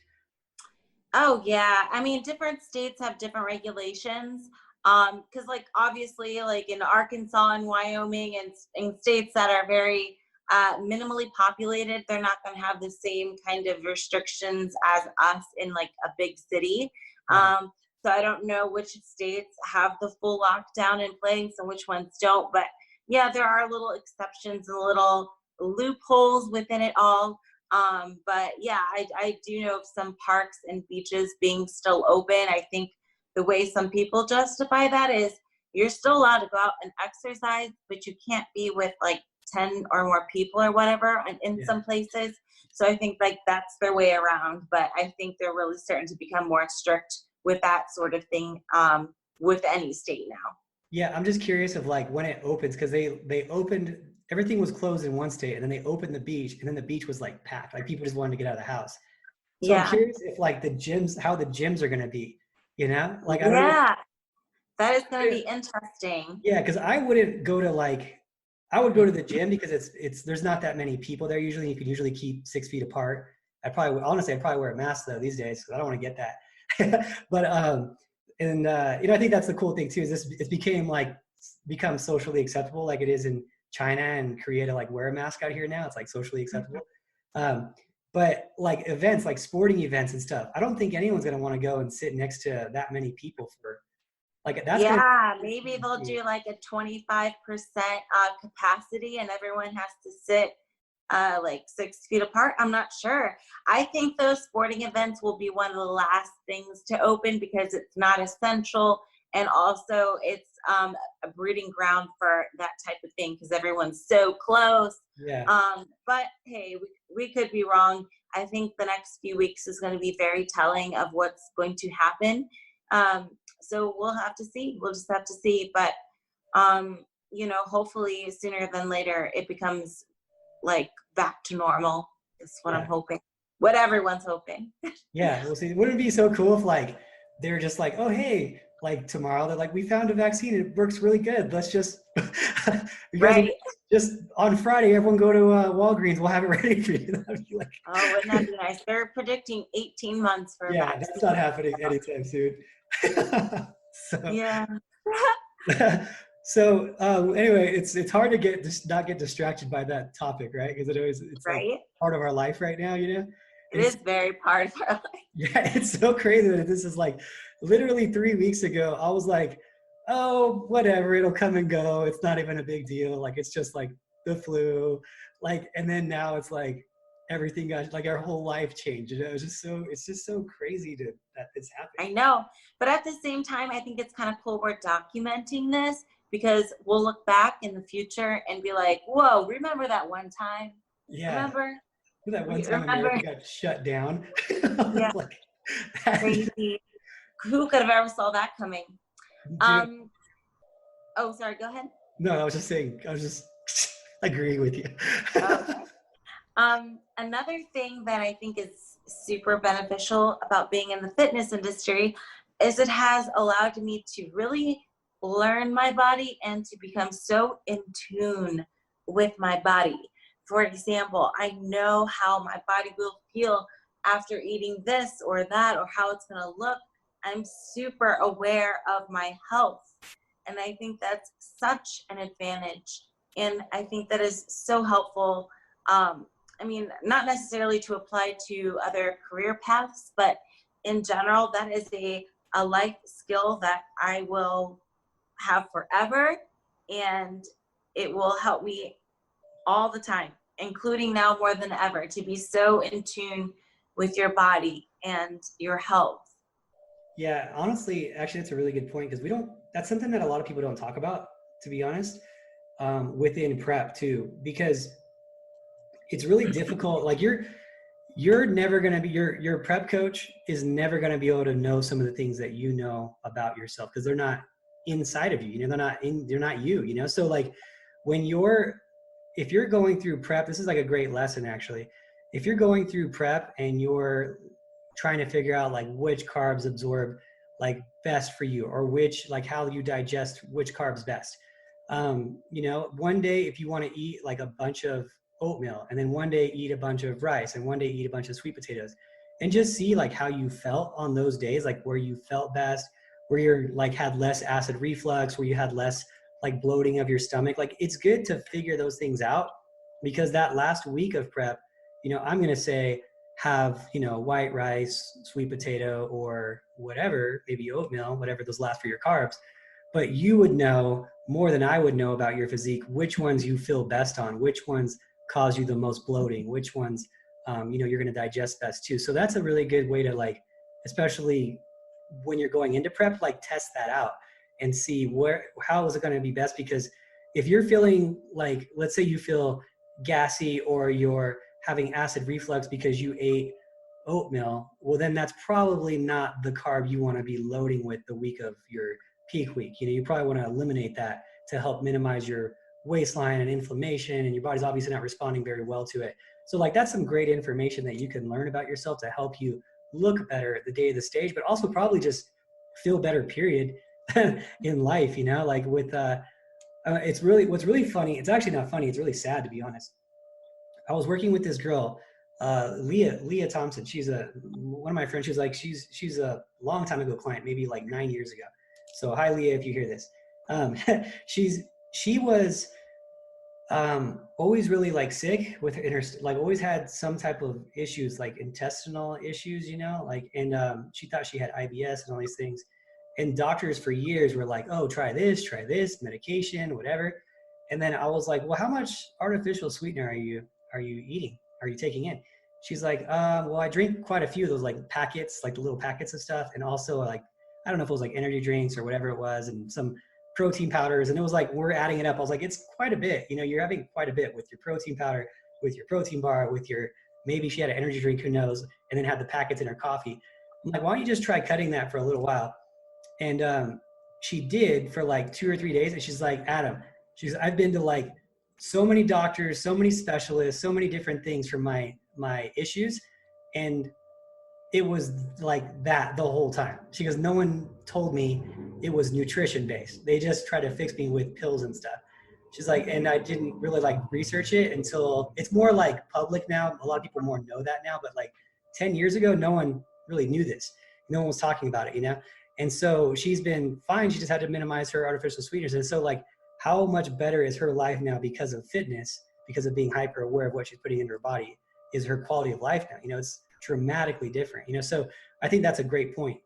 Oh yeah. I mean, different states have different regulations. Cause like obviously like in Arkansas and Wyoming and in states that are very minimally populated, they're not going to have the same kind of restrictions as us in like a big city. So I don't know which states have the full lockdown in place and which ones don't, but yeah, there are little exceptions and little loopholes within it all. But yeah, I do know of some parks and beaches being still open. I think the way some people justify that is you're still allowed to go out and exercise, but you can't be with like 10 or more people or whatever in some places. So I think like that's their way around, but I think they're really starting to become more strict with that sort of thing with any state now. Yeah, I'm just curious of like when it opens, because they opened, everything was closed in one state and then they opened the beach and then the beach was like packed, like people just wanted to get out of the house. So I'm curious if like how the gyms are going to be, like, I don't know. That is going to be interesting. Yeah, because I wouldn't go to I would go to the gym because there's not that many people there usually. You can usually keep 6 feet apart. I'd probably wear a mask though these days because I don't want to get that. But I think that's the cool thing too, is it's become socially acceptable like it is in China and Korea to like wear a mask out here now. It's like socially acceptable. But like events, like sporting events and stuff, I don't think anyone's going to want to go and sit next to that many people for like that's maybe they'll do like a 25% capacity and everyone has to sit like 6 feet apart. I'm not sure. I think those sporting events will be one of the last things to open because it's not essential, and also it's a breeding ground for that type of thing because everyone's so close. But hey, we could be wrong. I think the next few weeks is going to be very telling of what's going to happen. So we'll have to see. We'll just have to see. But hopefully sooner than later it becomes like back to normal is what I'm hoping. What everyone's hoping. Yeah, we'll see. Wouldn't it be so cool if like they're just like, oh hey, like tomorrow, they're like, we found a vaccine. It works really good. Let's just, you guys Right. just on Friday, everyone go to Walgreens. We'll have it ready for you. That'd be like, Oh, wouldn't that be nice? They're predicting 18 months for a yeah, vaccine. that's not happening anytime soon. So, Yeah. so anyway, it's hard to not get distracted by that topic, right? Because it's like Right. part of our life right now, you know? It is very part of our life. Yeah, it's so crazy that this is like literally 3 weeks ago. I was like, oh, whatever, it'll come and go. It's not even a big deal. Like, it's just like the flu. Like, and then now it's like everything got like our whole life changed. You know, it's just so crazy that this happened. I know. But at the same time, I think it's kind of cool we're documenting this because we'll look back in the future and be like, whoa, remember that one time? Yeah. Remember? That one time America got shut down. Yeah. Like, crazy. Who could have ever saw that coming? Dude. Oh, sorry, go ahead. No, I was just agreeing with you. Okay. Another thing that I think is super beneficial about being in the fitness industry is it has allowed me to really learn my body and to become so in tune with my body. For example, I know how my body will feel after eating this or that or how it's going to look. I'm super aware of my health. And I think that's such an advantage. And I think that is so helpful. I mean, not necessarily to apply to other career paths, but in general, that is a life skill that I will have forever. And it will help me all the time, including now more than ever, to be so in tune with your body and your health. Yeah, honestly, actually, that's a really good point because that's something that a lot of people don't talk about, to be honest, within prep too, because it's really difficult. Like you're never going to be, your prep coach is never going to be able to know some of the things that you know about yourself because they're not inside of you, you know, they're not you, you know? So like if you're going through prep, this is like a great lesson actually. If you're going through prep and you're trying to figure out like which carbs absorb like best for you or which, like how you digest which carbs best. You know, one day if you want to eat like a bunch of oatmeal and then one day eat a bunch of rice and one day eat a bunch of sweet potatoes and just see like how you felt on those days, like where you felt best, where you're like had less acid reflux, where you had less like bloating of your stomach. Like it's good to figure those things out because that last week of prep, you know, I'm going to say have, you know, white rice, sweet potato, or whatever, maybe oatmeal, whatever those last for your carbs. But you would know more than I would know about your physique, which ones you feel best on, which ones cause you the most bloating, which ones, you know, you're going to digest best too. So that's a really good way to like, especially when you're going into prep, like test that out and see how is it going to be best? Because if you're feeling like, let's say you feel gassy or you're having acid reflux because you ate oatmeal, well, then that's probably not the carb you want to be loading with the week of your peak week. You know, you probably want to eliminate that to help minimize your waistline and inflammation, and your body's obviously not responding very well to it. So like that's some great information that you can learn about yourself to help you look better the day of the stage, but also probably just feel better period in life, you know, like with, what's really funny, it's actually not funny, it's really sad to be honest. I was working with this girl, Leah Thompson. She's one of my friends. She's a long time ago client, maybe like 9 years ago. So hi Leah, if you hear this. She was always really like sick in her, like always had some type of issues, like intestinal issues, you know, like, and she thought she had IBS and all these things. And doctors for years were like, oh, try this, medication, whatever. And then I was like, well, how much artificial sweetener are you eating? Are you taking in? She's like, well, I drink quite a few of those like packets, like the little packets of stuff. And also like, I don't know if it was like energy drinks or whatever it was, and some protein powders. And it was like, we're adding it up. I was like, it's quite a bit, you know, you're having quite a bit with your protein powder, with your protein bar, with your, maybe she had an energy drink, who knows, and then had the packets in her coffee. I'm like, why don't you just try cutting that for a little while? And she did for like 2 or 3 days. And she's like, Adam, I've been to like so many doctors, so many specialists, so many different things for my issues. And it was like that the whole time. She goes, no one told me it was nutrition based. They just tried to fix me with pills and stuff. She's like, and I didn't really like research it until it's more like public now. A lot of people more know that now, but like 10 years ago, no one really knew this. No one was talking about it, you know? And so she's been fine. She just had to minimize her artificial sweeteners. And so like, how much better is her life now because of fitness, because of being hyper aware of what she's putting into her body? Is her quality of life now? You know, it's dramatically different, you know? So I think that's a great point.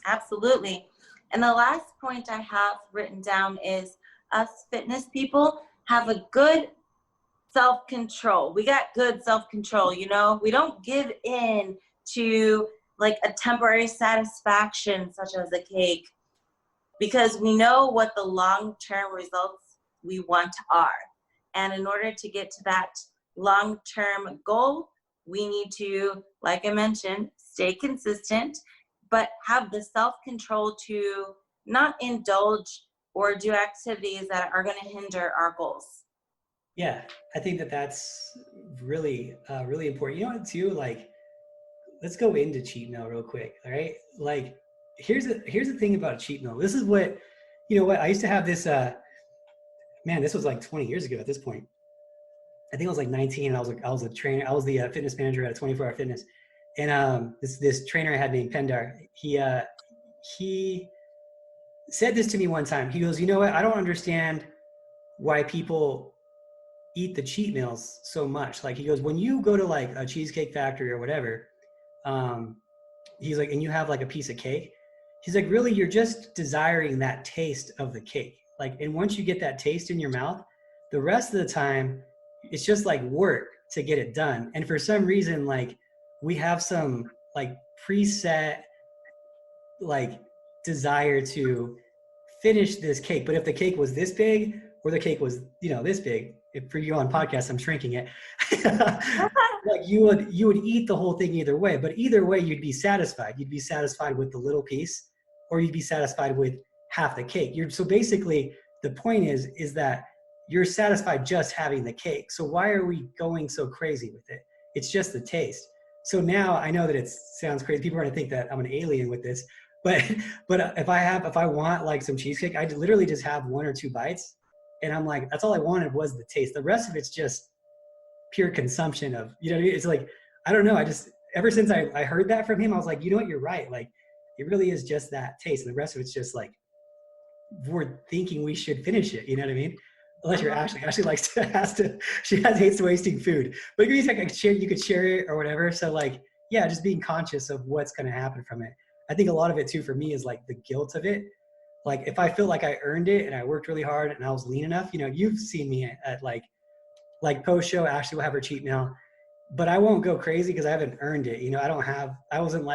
Absolutely. And the last point I have written down is us fitness people have a good self-control. We got good self-control, you know? We don't give in to like a temporary satisfaction such as a cake, because we know what the long-term results we want are. And in order to get to that long-term goal, we need to, like I mentioned, stay consistent, but have the self-control to not indulge or do activities that are going to hinder our goals. Yeah, I think that that's really, really important. You know what, too? Like, let's go into cheat meal real quick. All right. Like, here's the thing about a cheat meal. This is what, you know what, I used to have this, man, this was like 20 years ago at this point. I think I was like 19 and I was a trainer. I was the fitness manager at a 24 Hour Fitness. And this trainer I had named Pendar, he said this to me one time. He goes, you know what? I don't understand why people eat the cheat meals so much. Like, he goes, when you go to like a Cheesecake Factory or whatever, he's like, and you have like a piece of cake, he's like, really, you're just desiring that taste of the cake. Like, and once you get that taste in your mouth, the rest of the time, it's just like work to get it done. And for some reason, like, we have some like preset, like, desire to finish this cake. But if the cake was this big or the cake was, you know, this big, if for you on podcast, I'm shrinking it. Like, you would eat the whole thing either way, but either way, you'd be satisfied. You'd be satisfied with the little piece, or you'd be satisfied with half the cake. So basically the point is that you're satisfied just having the cake. So why are we going so crazy with it? It's just the taste. So now I know that it sounds crazy. People are going to think that I'm an alien with this, but if I want like some cheesecake, I literally just have 1 or 2 bites, and I'm like, that's all I wanted was the taste. The rest of it's just pure consumption of, you know what I mean? It's like, I don't know. Ever since I heard that from him, I was like, you know what? You're right. Like, it really is just that taste. And the rest of it's just like, we're thinking we should finish it. You know what I mean? Unless you're Ashley likes to, she hates wasting food, but you could share it or whatever. So like, yeah, just being conscious of what's going to happen from it. I think a lot of it too, for me, is like the guilt of it. Like, if I feel like I earned it and I worked really hard and I was lean enough, you know, you've seen me at like post show, Ashley will have her cheat meal, but I won't go crazy because I haven't earned it. You know, I wasn't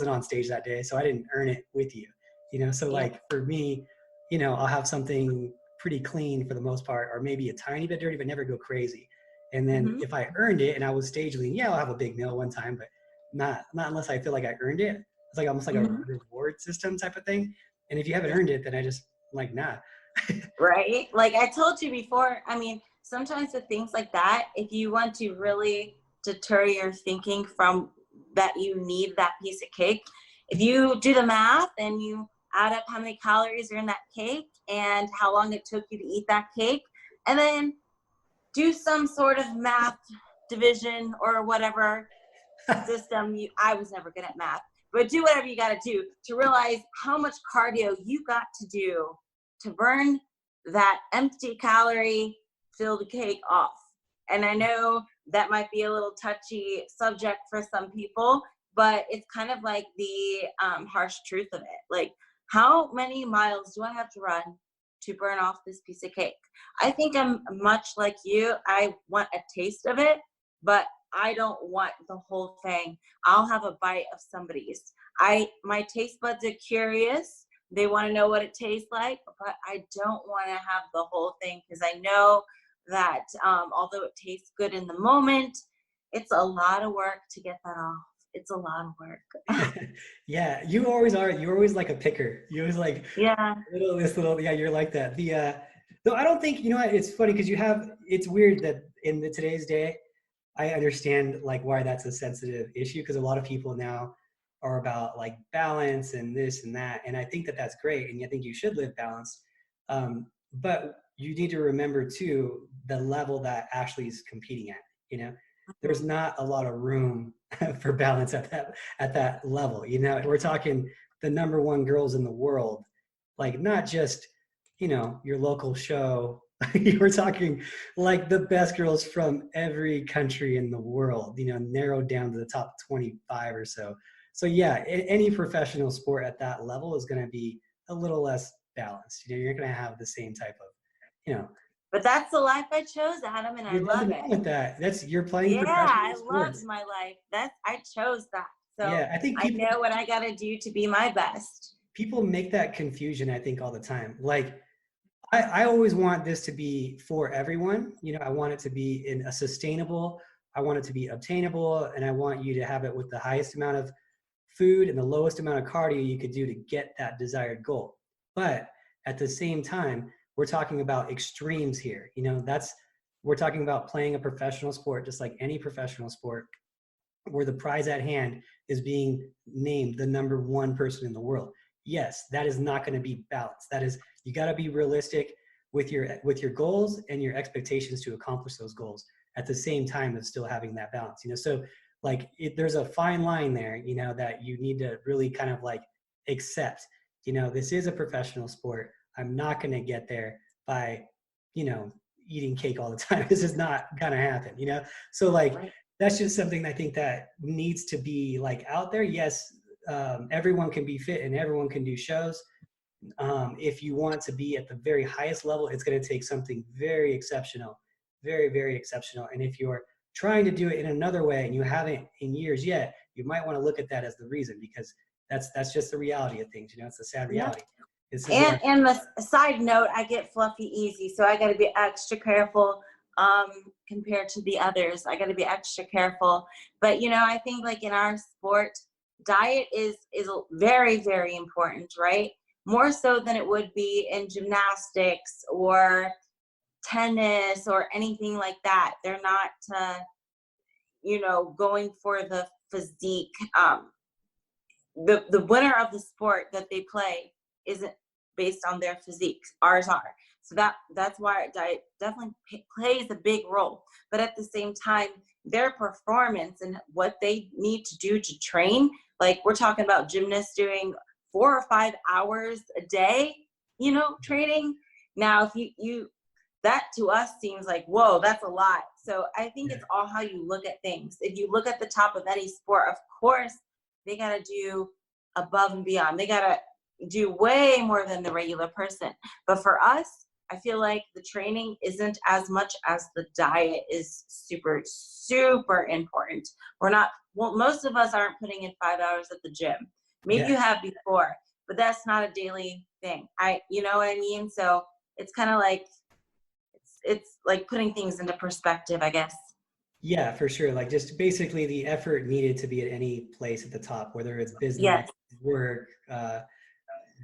on stage that day, so I didn't earn it with you, you know? So like, for me, you know, I'll have something pretty clean for the most part, or maybe a tiny bit dirty, but never go crazy. And then if I earned it and I was stage lean, yeah, I'll have a big meal one time, but not unless I feel like I earned it. It's like almost like a reward system type of thing. And if you haven't earned it, then I just like, nah. Right? Like I told you before, I mean, sometimes with things like that, if you want to really deter your thinking from that you need that piece of cake, if you do the math and you add up how many calories are in that cake and how long it took you to eat that cake, and then do some sort of math division or whatever system. I was never good at math, but do whatever you got to do to realize how much cardio you got to do to burn that empty calorie filled cake off. And I know that might be a little touchy subject for some people, but it's kind of like the harsh truth of it. Like, how many miles do I have to run to burn off this piece of cake? I think I'm much like you. I want a taste of it, but I don't want the whole thing. I'll have a bite of somebody's. My taste buds are curious. They want to know what it tastes like, but I don't want to have the whole thing, because I know that although it tastes good in the moment, it's a lot of work to get that off. It's a lot of work. Yeah, you always are. You're always like a picker. You always like, yeah, you're like that. Though I don't think, you know what, it's funny because it's weird that in today's day, I understand like why that's a sensitive issue, because a lot of people now are about like balance and this and that. And I think that that's great. And I think you should live balanced. But you need to remember too, the level that Ashley's competing at, you know, there's not a lot of room for balance at that level. You know, we're talking the number one girls in the world, like not just, you know, your local show. We're talking like the best girls from every country in the world, you know, narrowed down to the top 25 or so. So yeah, any professional sport at that level is going to be a little less balanced. You know, you're going to have the same type of, you know. But that's the life I chose, Adam, and I There's love nothing it. wrong with that. That's, you're playing Yeah, professional I loved sports. my life. I chose that. So Yeah, I think I know what I got to do to be my best. people make that confusion, I think, all the time. Like, I always want this to be for everyone. You know, I want it to be in a sustainable, I want it to be obtainable, and I want you to have it with the highest amount of food and the lowest amount of cardio you could do to get that desired goal. But at the same time, we're talking about extremes here. You know, we're talking about playing a professional sport, just like any professional sport, where the prize at hand is being named the number one person in the world. Yes, that is not going to be balanced. That is, you got to be realistic with your goals and your expectations to accomplish those goals at the same time as still having that balance. You know, so like there's a fine line there, you know, that you need to really kind of like accept. You know, this is a professional sport. I'm not going to get there by, you know, eating cake all the time. This is not going to happen, you know? So like, Right. that's just something I think that needs to be like out there. Yes, everyone can be fit and everyone can do shows. If you want to be at the very highest level, it's going to take something very exceptional, very, very exceptional. And if you're trying to do it in another way and you haven't in years yet, you might want to look at that as the reason, because that's just the reality of things. You know, it's a sad reality. And the side note, I get fluffy easy, so I got to be extra careful compared to the others. I got to be extra careful. But you know, I think like in our sport, diet is very, very important, right? More so than it would be in gymnastics or tennis or anything like that. They're not you know, going for the physique. The winner of the sport that they play isn't based on their physiques. Ours are. So that's why diet definitely plays a big role. But at the same time, their performance and what they need to do to train, like we're talking about gymnasts doing 4 or 5 hours a day, you know, training. Now, if you that to us seems like, whoa, that's a lot. So I think it's all how you look at things. If you look at the top of any sport, of course, they got to do above and beyond. They got to do way more than the regular person. But for us, I feel like the training isn't as much as the diet is super, super important. Most of us aren't putting in 5 hours at the gym. Maybe you have before, but that's not a daily thing. You know what I mean? So it's kind of like, it's like putting things into perspective, I guess. Yeah, for sure. Like just basically the effort needed to be at any place at the top, whether it's business, work,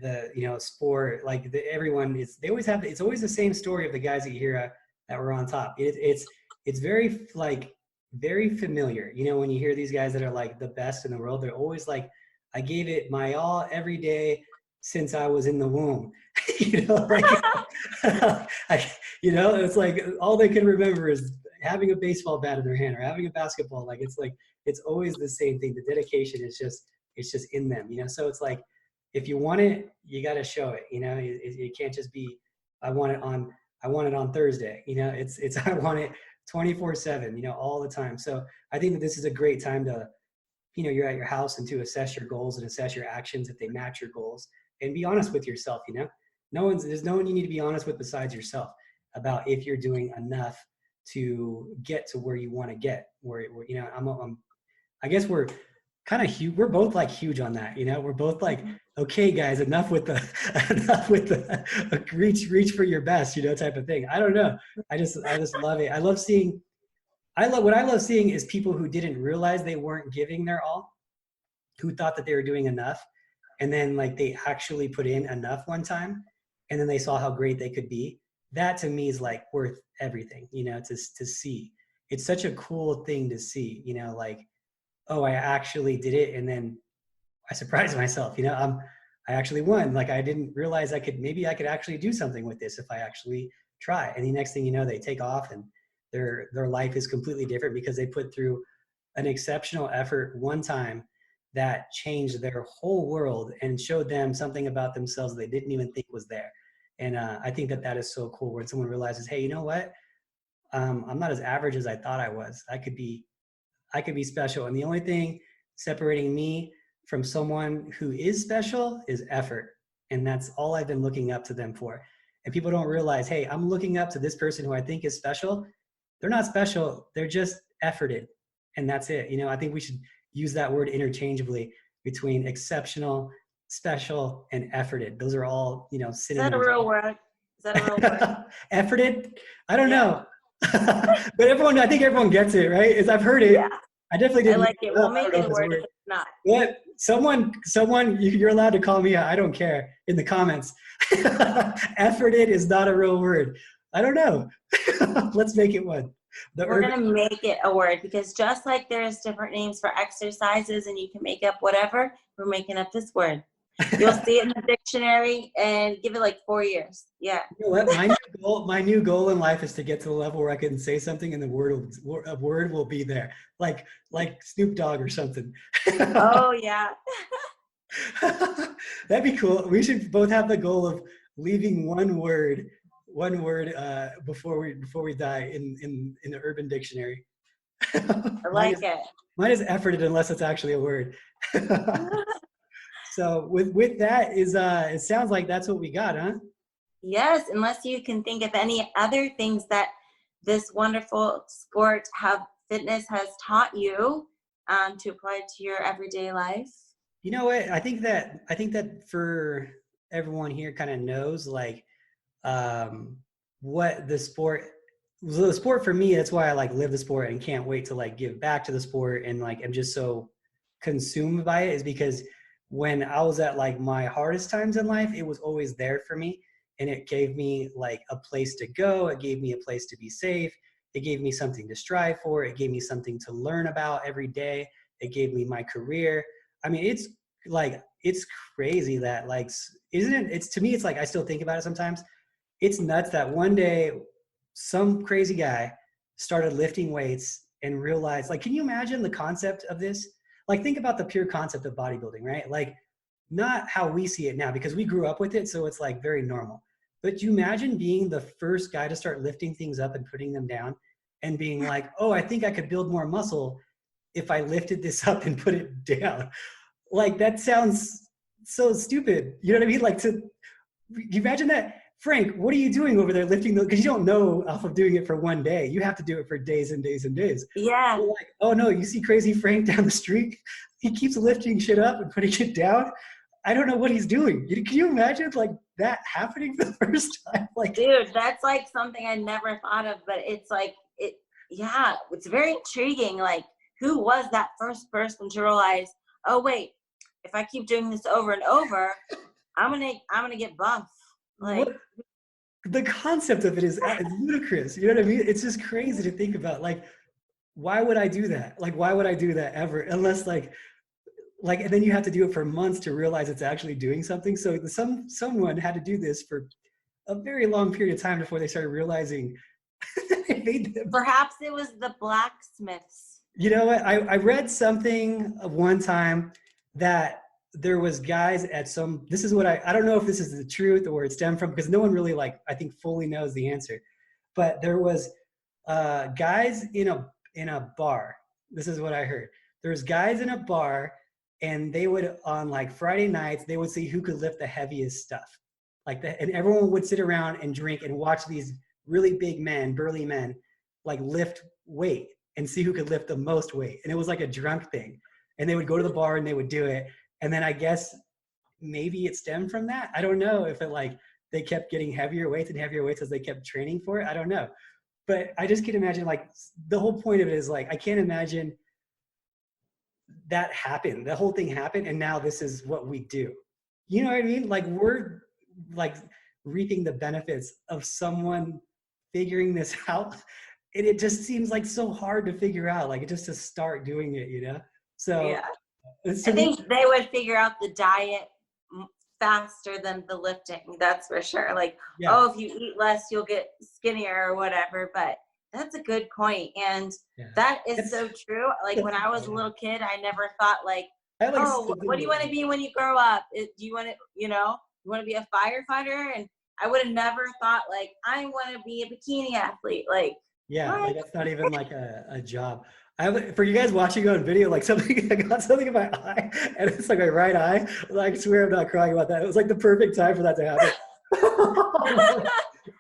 the, you know, sport, like everyone is, they always have, it's always the same story of the guys that you hear that were on top. It's very like, very familiar. You know, when you hear these guys that are like the best in the world, they're always like, I gave it my all every day since I was in the womb. You know, like, you know, it's like all they can remember is having a baseball bat in their hand or having a basketball. Like, it's always the same thing. The dedication is it's just in them, you know? So it's like, if you want it, you got to show it, you know, it can't just be, I want it on Thursday, you know, it's, I want it 24/7, you know, all the time. So I think that this is a great time to, you know, you're at your house and to assess your goals and assess your actions if they match your goals, and be honest with yourself. You know, there's no one you need to be honest with besides yourself about if you're doing enough to get to where you want to get. Where you know, I guess we're kind of huge. We're both like huge on that. You know, we're both like, okay, guys, enough with the reach for your best, you know, type of thing. I don't know. I just love it. What I love seeing is people who didn't realize they weren't giving their all, who thought that they were doing enough, and then like they actually put in enough one time, and then they saw how great they could be. That to me is like worth everything, you know, to see. It's such a cool thing to see, you know, like, oh, I actually did it, and then I surprised myself, I actually won. Like I didn't realize maybe I could actually do something with this if I actually try. And the next thing you know, they take off and their life is completely different because they put through an exceptional effort one time that changed their whole world and showed them something about themselves they didn't even think was there. And I think that is so cool when someone realizes, hey, you know what? I'm not as average as I thought I was. I could be special. And the only thing separating me from someone who is special is effort. And that's all I've been looking up to them for. And people don't realize, hey, I'm looking up to this person who I think is special. They're not special. They're just efforted. And that's it. I think we should use that word interchangeably between exceptional, special, and efforted. Those are all, synonyms. Is that a real word? Is that a real word? Efforted? I don't know. But I think everyone gets it, right? I've heard it. Yeah. I definitely didn't. I like it. We'll make it a word if it's not. Yeah, someone, you're allowed to call me out. I don't care in the comments. Efforted is not a real word. I don't know. Let's make it one. We're going to make it a word because just like there's different names for exercises and you can make up whatever, we're making up this word. You'll see it in the dictionary and give it like 4 years. Yeah. You know what? My new goal in life is to get to the level where I can say something and a word will be there, like Snoop Dogg or something. Oh yeah. That'd be cool. We should both have the goal of leaving one word before we die in the Urban Dictionary. I like it. Mine is efforted unless it's actually a word. So with that it sounds like that's what we got, huh? Yes, unless you can think of any other things that this wonderful sport fitness has taught you to apply to your everyday life. You know what? I think that for everyone here kind of knows what the sport for me, that's why I live the sport and can't wait to give back to the sport, and I'm just so consumed by it, is because when I was at my hardest times in life, it was always there for me, and it gave me a place to go. It gave me a place to be safe. It gave me something to strive for. It gave me something to learn about every day. It gave me my career. I mean, it's crazy that isn't it? It's, to me, it's I still think about it sometimes. It's nuts that one day some crazy guy started lifting weights and realized, can you imagine the concept of this? Think about the pure concept of bodybuilding, right? Not how we see it now, because we grew up with it. So it's very normal. But you imagine being the first guy to start lifting things up and putting them down and being oh, I think I could build more muscle if I lifted this up and put it down. That sounds so stupid. You know what I mean? You imagine that. Frank, what are you doing over there lifting those? Because you don't know off of doing it for one day. You have to do it for days and days and days. Yeah. So oh no, you see crazy Frank down the street? He keeps lifting shit up and putting it down. I don't know what he's doing. Can you imagine that happening for the first time? Dude, that's something I never thought of, but it's it's very intriguing. Who was that first person to realize, oh wait, if I keep doing this over and over, I'm gonna get buff. The concept of it is ludicrous. You know what I mean? It's just crazy to think about. Why would I do that? Why would I do that ever? Unless and then you have to do it for months to realize it's actually doing something. So someone had to do this for a very long period of time before they started realizing they made them. Perhaps it was the blacksmiths. You know what? I read something of one time that there was guys at this is what I don't know if this is the truth or where it stemmed from, because no one really I think fully knows the answer. But there was guys in a bar. This is what I heard. There's guys in a bar, and they would, on Friday nights, they would see who could lift the heaviest stuff. And everyone would sit around and drink and watch these really big men, burly men, lift weight and see who could lift the most weight. And it was a drunk thing. And they would go to the bar and they would do it. And then I guess maybe it stemmed from that. I don't know if it they kept getting heavier weights and heavier weights as they kept training for it. I don't know. But I just can't imagine the whole point of it is I can't imagine that happened. The whole thing happened and now this is what we do. You know what I mean? We're reaping the benefits of someone figuring this out. And it just seems so hard to figure out, just to start doing it, So yeah. It's I to me, think they would figure out the diet faster than the lifting. That's for sure. Like, yeah, oh, if you eat less, you'll get skinnier or whatever. But that's a good point, and yeah. that is It's, so true. Like when I was a little kid, I never thought like, I like oh, what do you want to be when you grow up? Do you want to, you want to be a firefighter? And I would have never thought like I want to be a bikini athlete. Like, yeah, what? like that's not even like a job. For you guys watching on video, like something, I got something in my eye, and it's like my right eye. Like, I swear I'm not crying about that. It was like the perfect time for that to happen.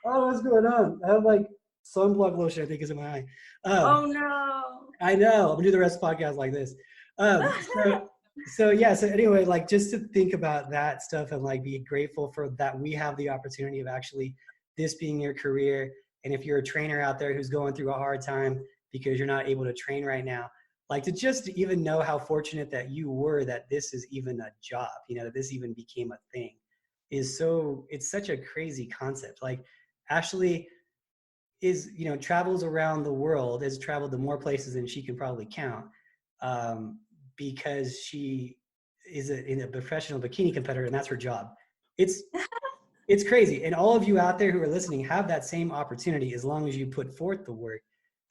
Oh, what's going on? I have like sunblock lotion, I think, is in my eye. Oh no. I know. I'm gonna do the rest of the podcast like this. So yeah. So anyway, like just to think about that stuff and like be grateful for that we have the opportunity of actually this being your career. And if you're a trainer out there who's going through a hard time because you're not able to train right now, like to just even know how fortunate that you were that this is even a job, that this even became a thing it's such a crazy concept. Like Ashley is, travels around the world, has traveled to more places than she can probably count, because she is a professional bikini competitor and that's her job. It's crazy. And all of you out there who are listening have that same opportunity as long as you put forth the work,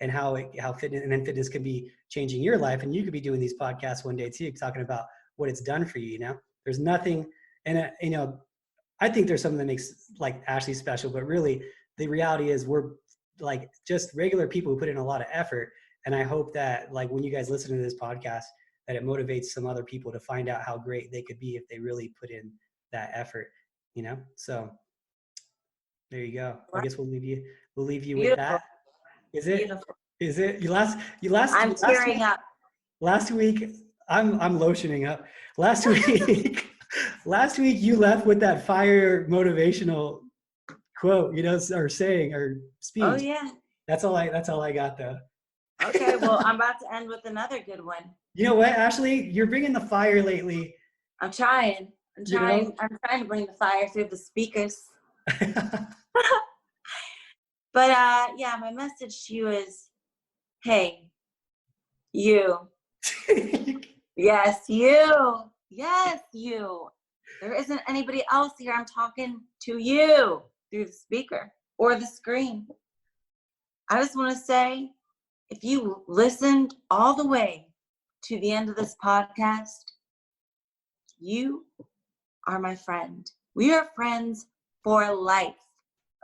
and how fitness can be changing your life. And you could be doing these podcasts one day too, talking about what it's done for you. There's nothing, and I think there's something that makes like Ashley special, but really the reality is we're like just regular people who put in a lot of effort. And I hope that like when you guys listen to this podcast, that it motivates some other people to find out how great they could be if they really put in that effort, So there you go. I guess we'll leave you Beautiful. with that. Is it? Beautiful. Is it? I'm tearing up. Last week, I'm lotioning up. Last week, you left with that fire motivational quote, or saying or speech. Oh yeah. That's all I got though. Okay, well, I'm about to end with another good one. You know what, Ashley? You're bringing the fire lately. I'm trying. I'm trying to bring the fire through the speakers. But yeah, my message to you is, hey, you. Yes, you. Yes, you. There isn't anybody else here. I'm talking to you through the speaker or the screen. I just want to say, if you listened all the way to the end of this podcast, you are my friend. We are friends for life,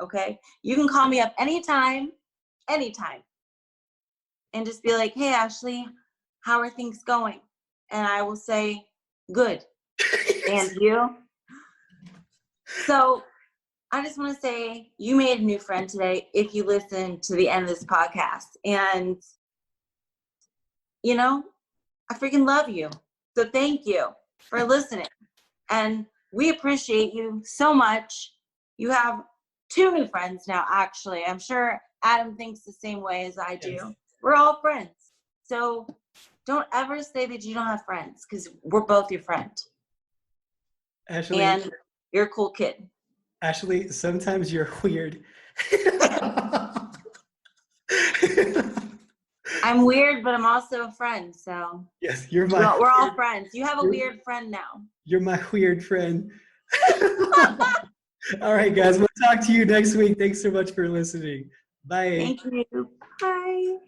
okay? You can call me up anytime, and just be like, hey, Ashley, how are things going? And I will say, good. And you? So I just want to say you made a new friend today if you listen to the end of this podcast. And, I freaking love you. So thank you for listening. And we appreciate you so much. You have 2 new friends now, actually. I'm sure Adam thinks the same way as I do. Yes. We're all friends. So don't ever say that you don't have friends, because we're both your friend. Ashley, and you're a cool kid. Ashley, sometimes you're weird. I'm weird, but I'm also a friend, so. Yes, we're all friends. You have a weird friend now. You're my weird friend. All right, guys, we'll talk to you next week. Thanks so much for listening. Bye. Thank you. Bye.